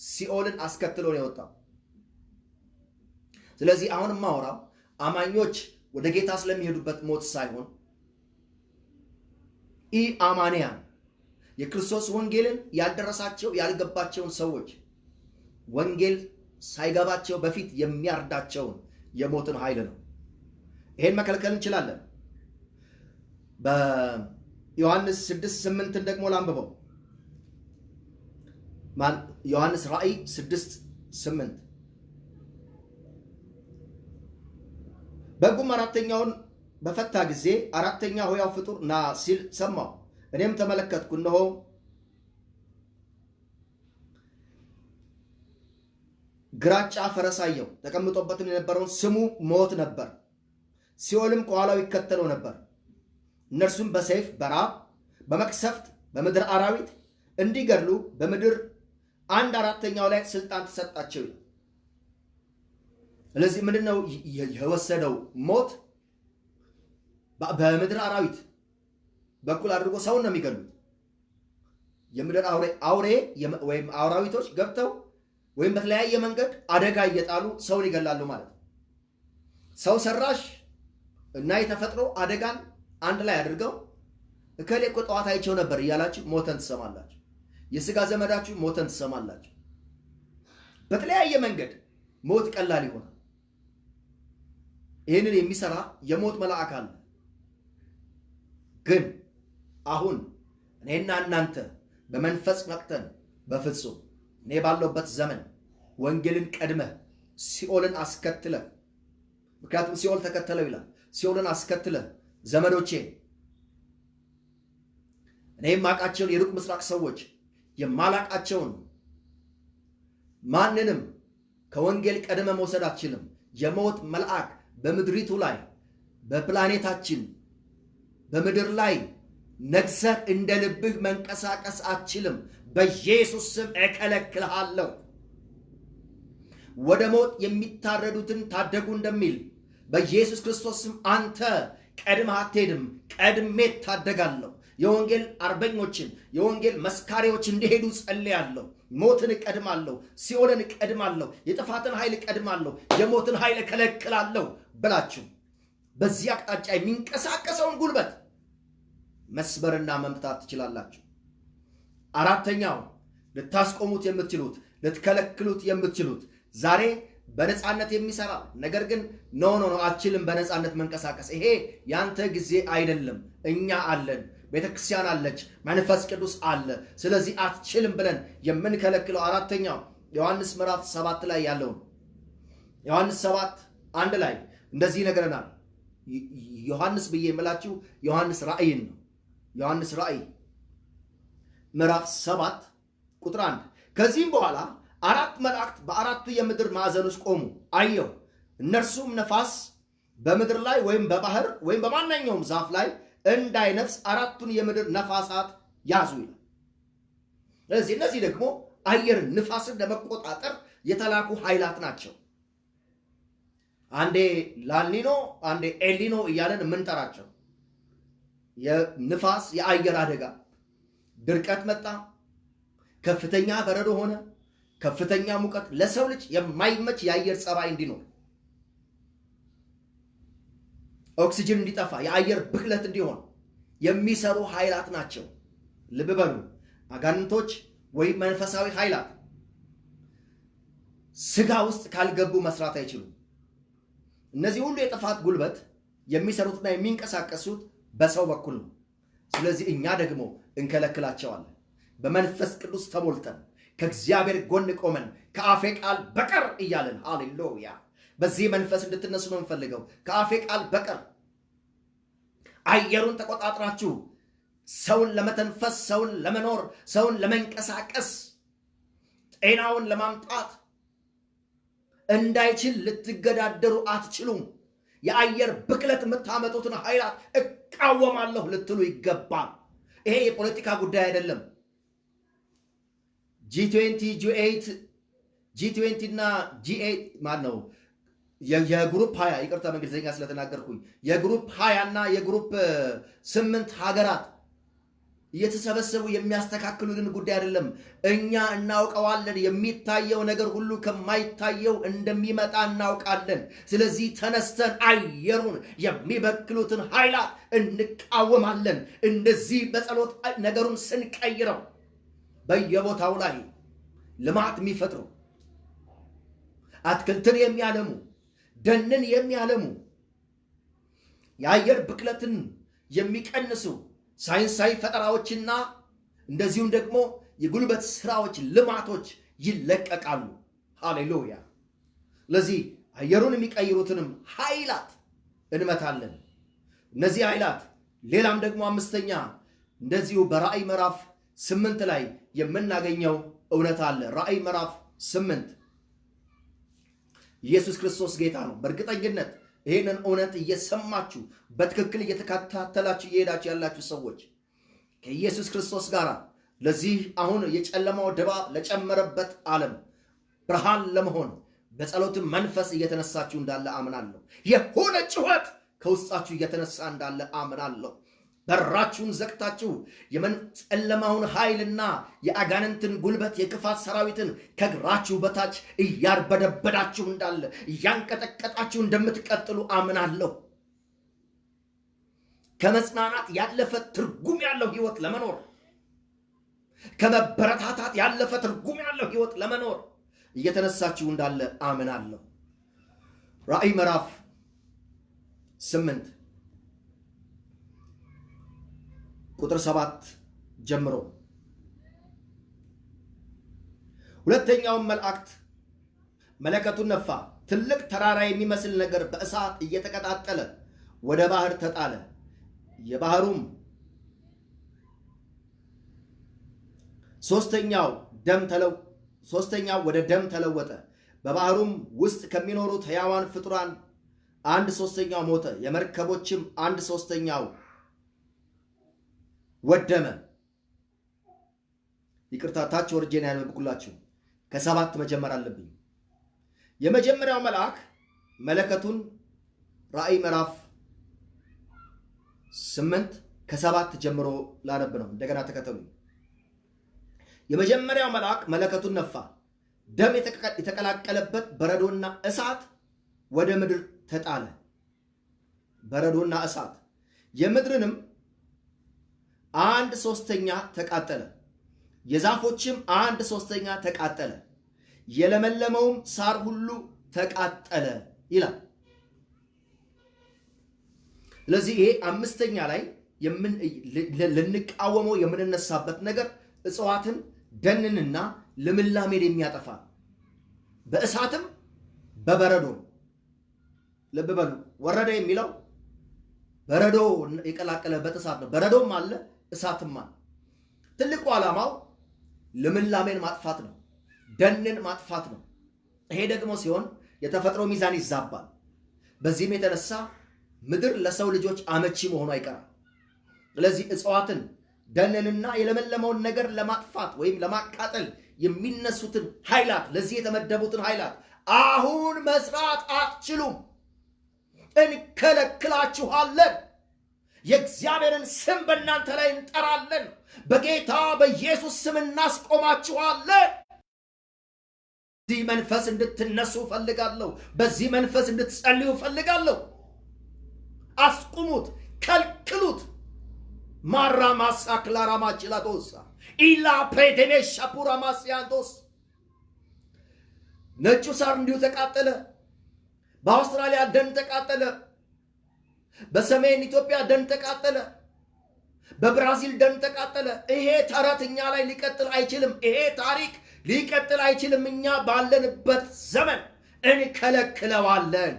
[SPEAKER 1] ሲኦልን አስከትሎ ነው የወጣው። ስለዚህ አሁን ማወራው አማኞች ወደ ጌታ ስለሚሄዱበት ሞት ሳይሆን ኢአማንያን የክርስቶስ ወንጌልን ያልደረሳቸው ያልገባቸውን ሰዎች ወንጌል ሳይገባቸው በፊት የሚያርዳቸውን የሞትን ኃይል ነው። ይሄን መከልከል እንችላለን። በዮሐንስ 6:8 ደግሞ ላንብበው። ዮሐንስ ራእይ 6:8 በጉም አራተኛውን በፈታ ጊዜ አራተኛ ሕያው ፍጡር ና ሲል ሰማሁ። እኔም ተመለከትኩ፣ እነሆ ግራጫ ፈረስ አየሁ። ተቀምጦበትም የነበረውን ስሙ ሞት ነበር፣ ሲኦልም ከኋላው ይከተለው ነበር። እነርሱም በሰይፍ በራብ በመቅሰፍት በምድር አራዊት እንዲገድሉ በምድር 1/4 ላይ ስልጣን ተሰጣቸው። ስለዚህ ምንድነው የወሰደው? ሞት በምድር አራዊት በኩል አድርጎ ሰውን ነው የሚገሉት። የምድር አውሬ ወይም አራዊቶች ገብተው ወይም በተለያየ መንገድ አደጋ እየጣሉ ሰውን ይገላሉ ማለት ነው። ሰው ሰራሽ እና የተፈጥሮ አደጋን አንድ ላይ አድርገው እከሌ እኮ ጠዋት አይቸው ነበር እያላችሁ ሞተን ትሰማላችሁ። የስጋ ዘመዳችሁ ሞተን ትሰማላችሁ። በተለያየ መንገድ ሞት ቀላል ይሆናል። ይህንን የሚሰራ የሞት መልአክ አለ። ግን አሁን እኔና እናንተ በመንፈስ ነቅተን በፍጹም እኔ ባለሁበት ዘመን ወንጌልን ቀድመህ ሲኦልን አስከትለህ፣ ምክንያቱም ሲኦል ተከተለው ይላል። ሲኦልን አስከትለህ ዘመዶቼ፣ እኔ የማውቃቸውን የሩቅ ምስራቅ ሰዎች የማላቃቸውን ማንንም ከወንጌል ቀድመ መውሰድ አትችልም። የሞት መልአክ በምድሪቱ ላይ በፕላኔታችን በምድር ላይ ነግሰህ እንደ ልብህ መንቀሳቀስ አትችልም። በኢየሱስ ስም እከለክልሃለሁ። ወደ ሞት የሚታረዱትን ታደጉ እንደሚል በኢየሱስ ክርስቶስ ስም አንተ ቀድመህ አትሄድም፣ ቀድሜ ታደጋለሁ። የወንጌል አርበኞችን የወንጌል መስካሪዎች እንዲሄዱ ጸልያለሁ። ሞትን እቀድማለሁ፣ ሲኦልን እቀድማለሁ፣ የጥፋትን ኃይል እቀድማለሁ፣ የሞትን ኃይል እከለክላለሁ ብላችሁ በዚህ አቅጣጫ የሚንቀሳቀሰውን ጉልበት መስበርና መምታት ትችላላችሁ። አራተኛው ልታስቆሙት የምትችሉት ልትከለክሉት የምትችሉት ዛሬ በነፃነት የሚሰራ ነገር ግን ኖ አትችልም በነፃነት መንቀሳቀስ፣ ይሄ ያንተ ጊዜ አይደለም፣ እኛ አለን፣ ቤተክርስቲያን አለች፣ መንፈስ ቅዱስ አለ፣ ስለዚህ አትችልም ብለን የምንከለክለው አራተኛው ዮሐንስ ምዕራፍ 7 ላይ ያለው ዮሐንስ 7:1 ላይ እንደዚህ ነገርናል። ዮሐንስ ብዬ የምላችሁ ዮሐንስ ራእይን ነው። ዮሐንስ ራእይ ምዕራፍ 7:1 ከዚህም በኋላ 4 መላእክት በአራቱ የምድር ማዕዘኖች ቆሙ አየሁ። እነርሱም ነፋስ በምድር ላይ ወይም በባህር ወይም በማንኛውም ዛፍ ላይ እንዳይነፍስ 4ቱን የምድር ነፋሳት ያዙ ይላል። ስለዚህ እነዚህ ደግሞ አየርን ንፋስን ለመቆጣጠር የተላኩ ኃይላት ናቸው። አንዴ ላኒኖ አንዴ ኤሊኖ እያለን የምንጠራቸው የንፋስ የአየር አደጋ፣ ድርቀት መጣ፣ ከፍተኛ በረዶ ሆነ፣ ከፍተኛ ሙቀት፣ ለሰው ልጅ የማይመች የአየር ጸባይ እንዲኖር፣ ኦክሲጅን እንዲጠፋ፣ የአየር ብክለት እንዲሆን የሚሰሩ ኃይላት ናቸው። ልብ በሉ፣ አጋንንቶች ወይም መንፈሳዊ ኃይላት ስጋ ውስጥ ካልገቡ መስራት አይችሉም። እነዚህ ሁሉ የጥፋት ጉልበት የሚሰሩትና የሚንቀሳቀሱት በሰው በኩል ነው። ስለዚህ እኛ ደግሞ እንከለክላቸዋለን። በመንፈስ ቅዱስ ተሞልተን ከእግዚአብሔር ጎን ቆመን ከአፌ ቃል በቀር እያለን ሃሌሉያ። በዚህ መንፈስ እንድትነሱ ነው የምፈልገው። ከአፌ ቃል በቀር አየሩን ተቆጣጥራችሁ ሰውን ለመተንፈስ፣ ሰውን ለመኖር፣ ሰውን ለመንቀሳቀስ፣ ጤናውን ለማምጣት እንዳይችል ልትገዳደሩ አትችሉም። የአየር ብክለት የምታመጡትን ኃይላት እቃወማለሁ ልትሉ ይገባል። ይሄ የፖለቲካ ጉዳይ አይደለም። G20 እና G8 ማን ነው? የግሩፕ 20 ይቅርታ በእንግሊዝኛ ስለተናገርኩኝ የግሩፕ 20 እና የግሩፕ 8 ሀገራት እየተሰበሰቡ የሚያስተካክሉልን ጉዳይ አይደለም። እኛ እናውቀዋለን። የሚታየው ነገር ሁሉ ከማይታየው እንደሚመጣ እናውቃለን። ስለዚህ ተነስተን አየሩን የሚበክሉትን ኃይላት እንቃወማለን። እንደዚህ በጸሎት ነገሩን ስንቀይረው በየቦታው ላይ ልማት የሚፈጥሩ አትክልትን የሚያለሙ ደንን የሚያለሙ የአየር ብክለትን የሚቀንሱ ሳይንሳዊ ፈጠራዎችና እንደዚሁም ደግሞ የጉልበት ስራዎች፣ ልማቶች ይለቀቃሉ። ሃሌሉያ። ለዚህ አየሩን የሚቀይሩትንም ኃይላት እንመታለን። እነዚህ ኃይላት ሌላም ደግሞ አምስተኛ እንደዚሁ በራእይ ምዕራፍ 8 ላይ የምናገኘው እውነት አለ። ራእይ ምዕራፍ 8 ኢየሱስ ክርስቶስ ጌታ ነው። በእርግጠኝነት ይህንን እውነት እየሰማችሁ በትክክል እየተከታተላችሁ እየሄዳችሁ ያላችሁ ሰዎች ከኢየሱስ ክርስቶስ ጋር ለዚህ አሁን የጨለማው ድባብ ለጨመረበት ዓለም ብርሃን ለመሆን በጸሎትም መንፈስ እየተነሳችሁ እንዳለ አምናለሁ። የሆነ ጩኸት ከውስጣችሁ እየተነሳ እንዳለ አምናለሁ። በራችሁን ዘግታችሁ የጨለማውን ኃይልና የአጋንንትን ጉልበት የክፋት ሰራዊትን ከእግራችሁ በታች እያርበደበዳችሁ እንዳለ እያንቀጠቀጣችሁ እንደምትቀጥሉ አምናለሁ። ከመጽናናት ያለፈ ትርጉም ያለው ህይወት ለመኖር፣ ከመበረታታት ያለፈ ትርጉም ያለው ህይወት ለመኖር እየተነሳችሁ እንዳለ አምናለሁ። ራእይ ምዕራፍ 8 ቁጥር 7 ጀምሮ ሁለተኛው መልአክት መለከቱን ነፋ። ትልቅ ተራራ የሚመስል ነገር በእሳት እየተቀጣጠለ ወደ ባህር ተጣለ። የባህሩም ሶስተኛው ወደ ደም ተለወጠ። በባህሩም ውስጥ ከሚኖሩት ሕያዋን ፍጡራን 1/3 ሞተ። የመርከቦችም 1/3 ወደመ። ይቅርታ ታች ወርጄን ያነበብኩላችሁ ከ7 መጀመር አለብኝ። የመጀመሪያው መልአክ መለከቱን ራእይ ምዕራፍ 8 ከ7 ጀምሮ ላነብ ነው። እንደገና ተከተሉ። የመጀመሪያው መልአክ መለከቱን ነፋ። ደም የተቀላቀለበት በረዶና እሳት ወደ ምድር ተጣለ። በረዶና እሳት የምድርንም 1/3 ተቃጠለ። የዛፎችም 1/3 ተቃጠለ። የለመለመውም ሳር ሁሉ ተቃጠለ ይላል። ስለዚህ ይሄ አምስተኛ ላይ ልንቃወመው የምንነሳበት ነገር እጽዋትን፣ ደንንና ልምላሜን የሚያጠፋ በእሳትም በበረዶ። ልብ በሉ፣ ወረደ የሚለው በረዶ የቀላቀለበት እሳት ነው። በረዶም አለ እሳትም አለ። ትልቁ ዓላማው ልምላሜን ማጥፋት ነው፣ ደንን ማጥፋት ነው። ይሄ ደግሞ ሲሆን የተፈጥሮ ሚዛን ይዛባል። በዚህም የተነሳ ምድር ለሰው ልጆች አመቺ መሆኑ አይቀርም። ስለዚህ እጽዋትን፣ ደንንና የለመለመውን ነገር ለማጥፋት ወይም ለማቃጠል የሚነሱትን ኃይላት፣ ለዚህ የተመደቡትን ኃይላት አሁን መስራት አትችሉም፣ እንከለክላችኋለን። የእግዚአብሔርን ስም በእናንተ ላይ እንጠራለን። በጌታ በኢየሱስ ስም እናስቆማችኋለን። በዚህ መንፈስ እንድትነሱ ፈልጋለሁ። በዚህ መንፈስ እንድትጸልዩ ፈልጋለሁ። አስቁሙት፣ ከልክሉት። ማራማሳ ክላራማችላዶሳ ኢላ ፕሬቴኔ ሻፑራማሲያንዶስ ነጩ ሳር እንዲሁ ተቃጠለ። በአውስትራሊያ ደን ተቃጠለ። በሰሜን ኢትዮጵያ ደን ተቃጠለ። በብራዚል ደን ተቃጠለ። ይሄ ተረት እኛ ላይ ሊቀጥል አይችልም። ይሄ ታሪክ ሊቀጥል አይችልም። እኛ ባለንበት ዘመን እንከለክለዋለን።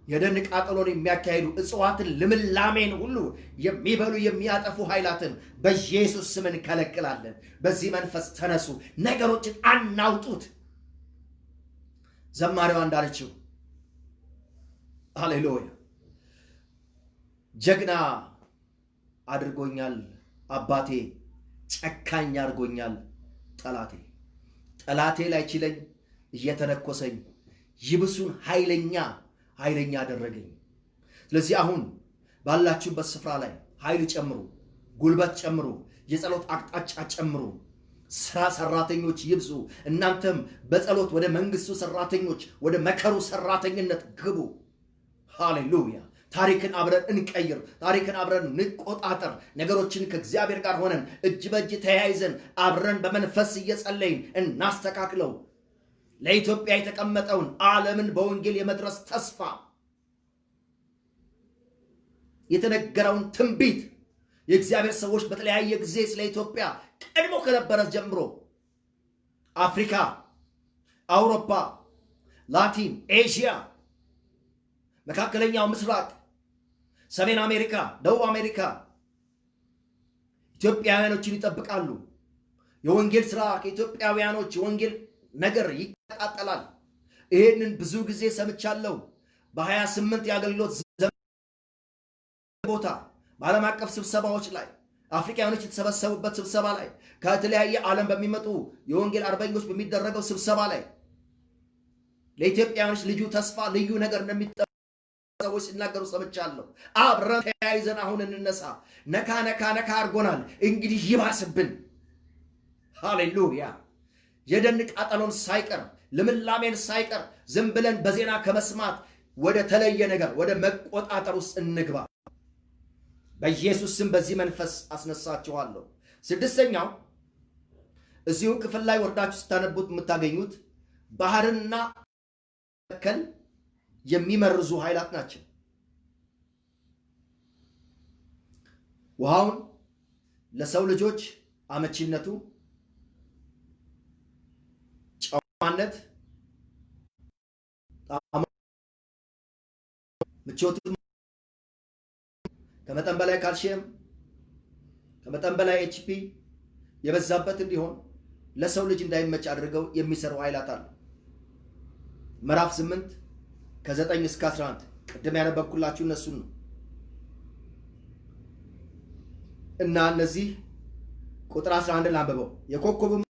[SPEAKER 1] የደን ቃጠሎን የሚያካሂዱ እጽዋትን ልምላሜን ሁሉ የሚበሉ የሚያጠፉ ኃይላትን በኢየሱስ ስም እንከለክላለን። በዚህ መንፈስ ተነሱ፣ ነገሮችን አናውጡት። ዘማሪዋ እንዳለችው ሃሌሉያ፣ ጀግና አድርጎኛል አባቴ፣ ጨካኝ አድርጎኛል ጠላቴ። ጠላቴ ላይ ችለኝ እየተነኮሰኝ ይብሱን ኃይለኛ አደረገኝ። ስለዚህ አሁን ባላችሁበት ስፍራ ላይ ኃይል ጨምሩ፣ ጉልበት ጨምሩ፣ የጸሎት አቅጣጫ ጨምሩ። ስራ ሰራተኞች ይብዙ። እናንተም በጸሎት ወደ መንግስቱ ሰራተኞች፣ ወደ መከሩ ሰራተኝነት ግቡ። ሃሌሉያ። ታሪክን አብረን እንቀይር። ታሪክን አብረን እንቆጣጠር። ነገሮችን ከእግዚአብሔር ጋር ሆነን እጅ በእጅ ተያይዘን አብረን በመንፈስ እየጸለይን እናስተካክለው። ለኢትዮጵያ የተቀመጠውን ዓለምን በወንጌል የመድረስ ተስፋ የተነገረውን ትንቢት የእግዚአብሔር ሰዎች በተለያየ ጊዜ ስለ ኢትዮጵያ ቀድሞ ከነበረ ጀምሮ አፍሪካ፣ አውሮፓ፣ ላቲን ኤዥያ፣ መካከለኛው ምስራቅ፣ ሰሜን አሜሪካ፣ ደቡብ አሜሪካ ኢትዮጵያውያኖችን ይጠብቃሉ። የወንጌል ስራ ከኢትዮጵያውያኖች የወንጌል ነገር ይቀጣጠላል። ይሄንን ብዙ ጊዜ ሰምቻለሁ። በ28 የአገልግሎት ቦታ በዓለም አቀፍ ስብሰባዎች ላይ አፍሪካውያኖች የተሰበሰቡበት ስብሰባ ላይ ከተለያየ ዓለም በሚመጡ የወንጌል አርበኞች በሚደረገው ስብሰባ ላይ ለኢትዮጵያውያኖች ልዩ ተስፋ ልዩ ነገር እንደሚጠብቅ ሰዎች ሲናገሩ ሰምቻለሁ። አብረን ተያይዘን አሁን እንነሳ። ነካ አድርጎናል። እንግዲህ ይባስብን። ሃሌሉያ። የደን ቃጠሎን ሳይቀር ልምላሜን ሳይቀር ዝም ብለን በዜና ከመስማት ወደ ተለየ ነገር ወደ መቆጣጠር ውስጥ እንግባ። በኢየሱስ ስም በዚህ መንፈስ አስነሳችኋለሁ። ስድስተኛው እዚሁ ክፍል ላይ ወርዳችሁ ስታነቡት የምታገኙት ባህርና መከል የሚመርዙ ኃይላት ናቸው። ውሃውን ለሰው ልጆች አመቺነቱ፣ ጨዋነት፣ ምቾቱ፣ ከመጠን በላይ ካልሲየም፣ ከመጠን በላይ ኤችፒ የበዛበት እንዲሆን ለሰው ልጅ እንዳይመች አድርገው የሚሰሩ ኃይላት አሉ። ምዕራፍ 8 ከ9 እስከ 11 ቅድም ያነበብኩላችሁ እነሱን ነው። እና እነዚህ ቁጥር 11 ላንብበው። የኮከቡም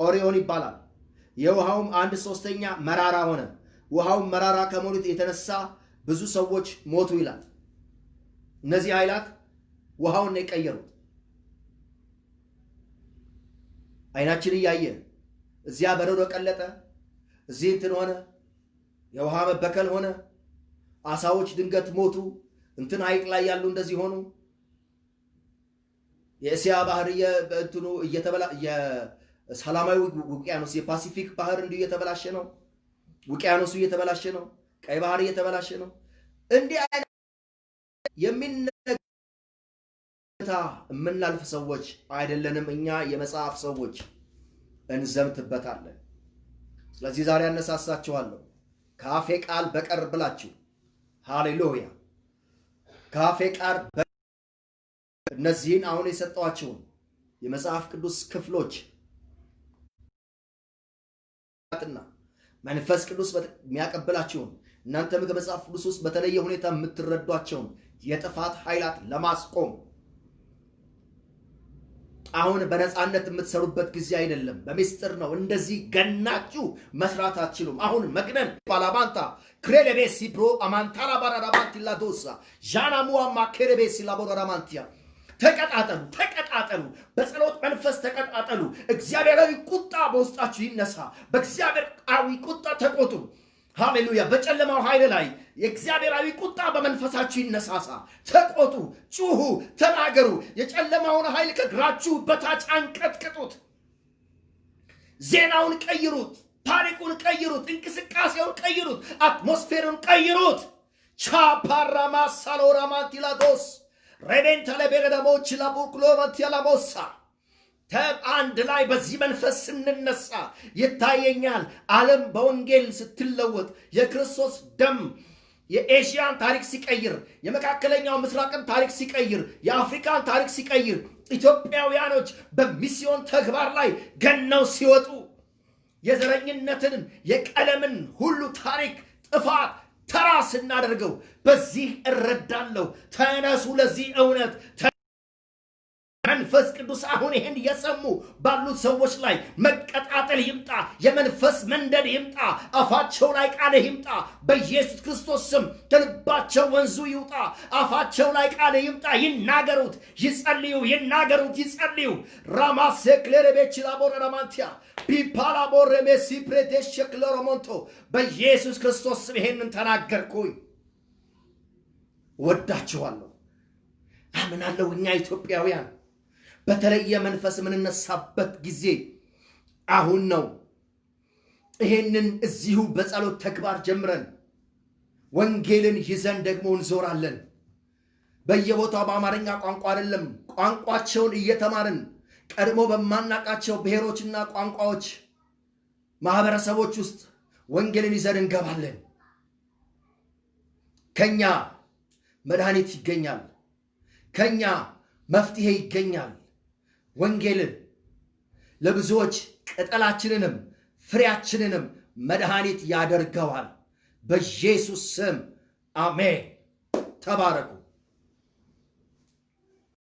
[SPEAKER 1] ኦሪዮን ይባላል። የውሃውም 1/3 መራራ ሆነ። ውሃውም መራራ ከመሆኑ የተነሳ ብዙ ሰዎች ሞቱ ይላል። እነዚህ ኃይላት ውሃውን ነው የቀየሩት። አይናችን እያየ እዚያ በረዶ ቀለጠ፣ እዚህ እንትን ሆነ፣ የውሃ መበከል ሆነ፣ አሳዎች ድንገት ሞቱ፣ እንትን ሐይቅ ላይ ያሉ እንደዚህ ሆኑ። የእስያ ባህር በእንትኑ እየተበላ የሰላማዊ ውቅያኖስ የፓሲፊክ ባህር እንዲሁ እየተበላሸ ነው። ውቅያኖሱ እየተበላሸ ነው። ቀይ ባህር እየተበላሸ ነው። እንዲህ አይነት የምናልፍ ሰዎች አይደለንም። እኛ የመጽሐፍ ሰዎች እንዘምትበታለን። ስለዚህ ዛሬ አነሳሳችኋለሁ። ከአፌ ቃል በቀር ብላችሁ ሃሌሉያ፣ ከአፌ ቃል እነዚህን አሁን የሰጠኋቸውን የመጽሐፍ ቅዱስ ክፍሎች እና መንፈስ ቅዱስ የሚያቀብላቸውን እናንተም ከመጽሐፍ ቅዱስ ውስጥ በተለየ ሁኔታ የምትረዷቸውን የጥፋት ኃይላት ለማስቆም አሁን በነፃነት የምትሰሩበት ጊዜ አይደለም። በሚስጥር ነው። እንደዚህ ገናችሁ መስራት አትችሉም። አሁን መግነን ባላባንታ ክሬሌቤሲ ፕሮ አማንታላ ባራዳባንቲላ ዶሳ ጃናሙዋ ማከሬቤሲ ላቦራዳማንቲያ ተቀጣጠሉ። በጸሎት መንፈስ ተቀጣጠሉ። እግዚአብሔራዊ ቁጣ በውስጣችሁ ይነሳ። በእግዚአብሔራዊ ቁጣ ተቆጡ። ሃሌሉያ። በጨለማው ኃይል ላይ የእግዚአብሔራዊ ቁጣ በመንፈሳችሁ ይነሳሳ። ተቆጡ፣ ጩሁ፣ ተናገሩ። የጨለማውን ኃይል ከእግራችሁ በታች አንቀጥቅጡት። ዜናውን ቀይሩት። ታሪኩን ቀይሩት፣ እንቅስቃሴውን ቀይሩት፣ አትሞስፌሩን ቀይሩት። ቻፓራማ ሳሎራማንቲላዶስ ሬቤንታ ለቤረደሞች ላቡክሎማንቲላሞሳ አንድ ላይ በዚህ መንፈስ ስንነሳ ይታየኛል። ዓለም በወንጌል ስትለወጥ የክርስቶስ ደም የኤዥያን ታሪክ ሲቀይር፣ የመካከለኛው ምስራቅን ታሪክ ሲቀይር፣ የአፍሪካን ታሪክ ሲቀይር፣ ኢትዮጵያውያኖች በሚስዮን ተግባር ላይ ገነው ሲወጡ የዘረኝነትን የቀለምን ሁሉ ታሪክ ጥፋት ተራ ስናደርገው በዚህ እረዳለሁ። ተነሱ ለዚህ እውነት። መንፈስ ቅዱስ አሁን ይሄን የሰሙ ባሉት ሰዎች ላይ መቀጣጠል ይምጣ፣ የመንፈስ መንደድ ይምጣ፣ አፋቸው ላይ ቃል ይምጣ። በኢየሱስ ክርስቶስ ስም ከልባቸው ወንዙ ይውጣ። አፋቸው ላይ ቃል ይምጣ። ይናገሩት፣ ይጸልዩ፣ ይናገሩት፣ ይጸልዩ። ራማሴክሌሬቤች ላቦራማንቲያ ቢፓላቦሬሜሲ ፕሬቴሽክለሮሞንቶ በኢየሱስ ክርስቶስ ስም ይሄንን ተናገርኩኝ። ወዳችኋለሁ፣ አምናለሁ። እኛ ኢትዮጵያውያን በተለየ መንፈስ የምንነሳበት ጊዜ አሁን ነው። ይሄንን እዚሁ በጸሎት ተግባር ጀምረን ወንጌልን ይዘን ደግሞ እንዞራለን። በየቦታው በአማርኛ ቋንቋ አይደለም፣ ቋንቋቸውን እየተማርን ቀድሞ በማናቃቸው ብሔሮችና ቋንቋዎች ማህበረሰቦች ውስጥ ወንጌልን ይዘን እንገባለን። ከኛ መድኃኒት ይገኛል፣ ከኛ መፍትሄ ይገኛል። ወንጌልን ለብዙዎች ቅጠላችንንም ፍሬያችንንም መድኃኒት ያደርገዋል። በኢየሱስ ስም አሜን። ተባረኩ።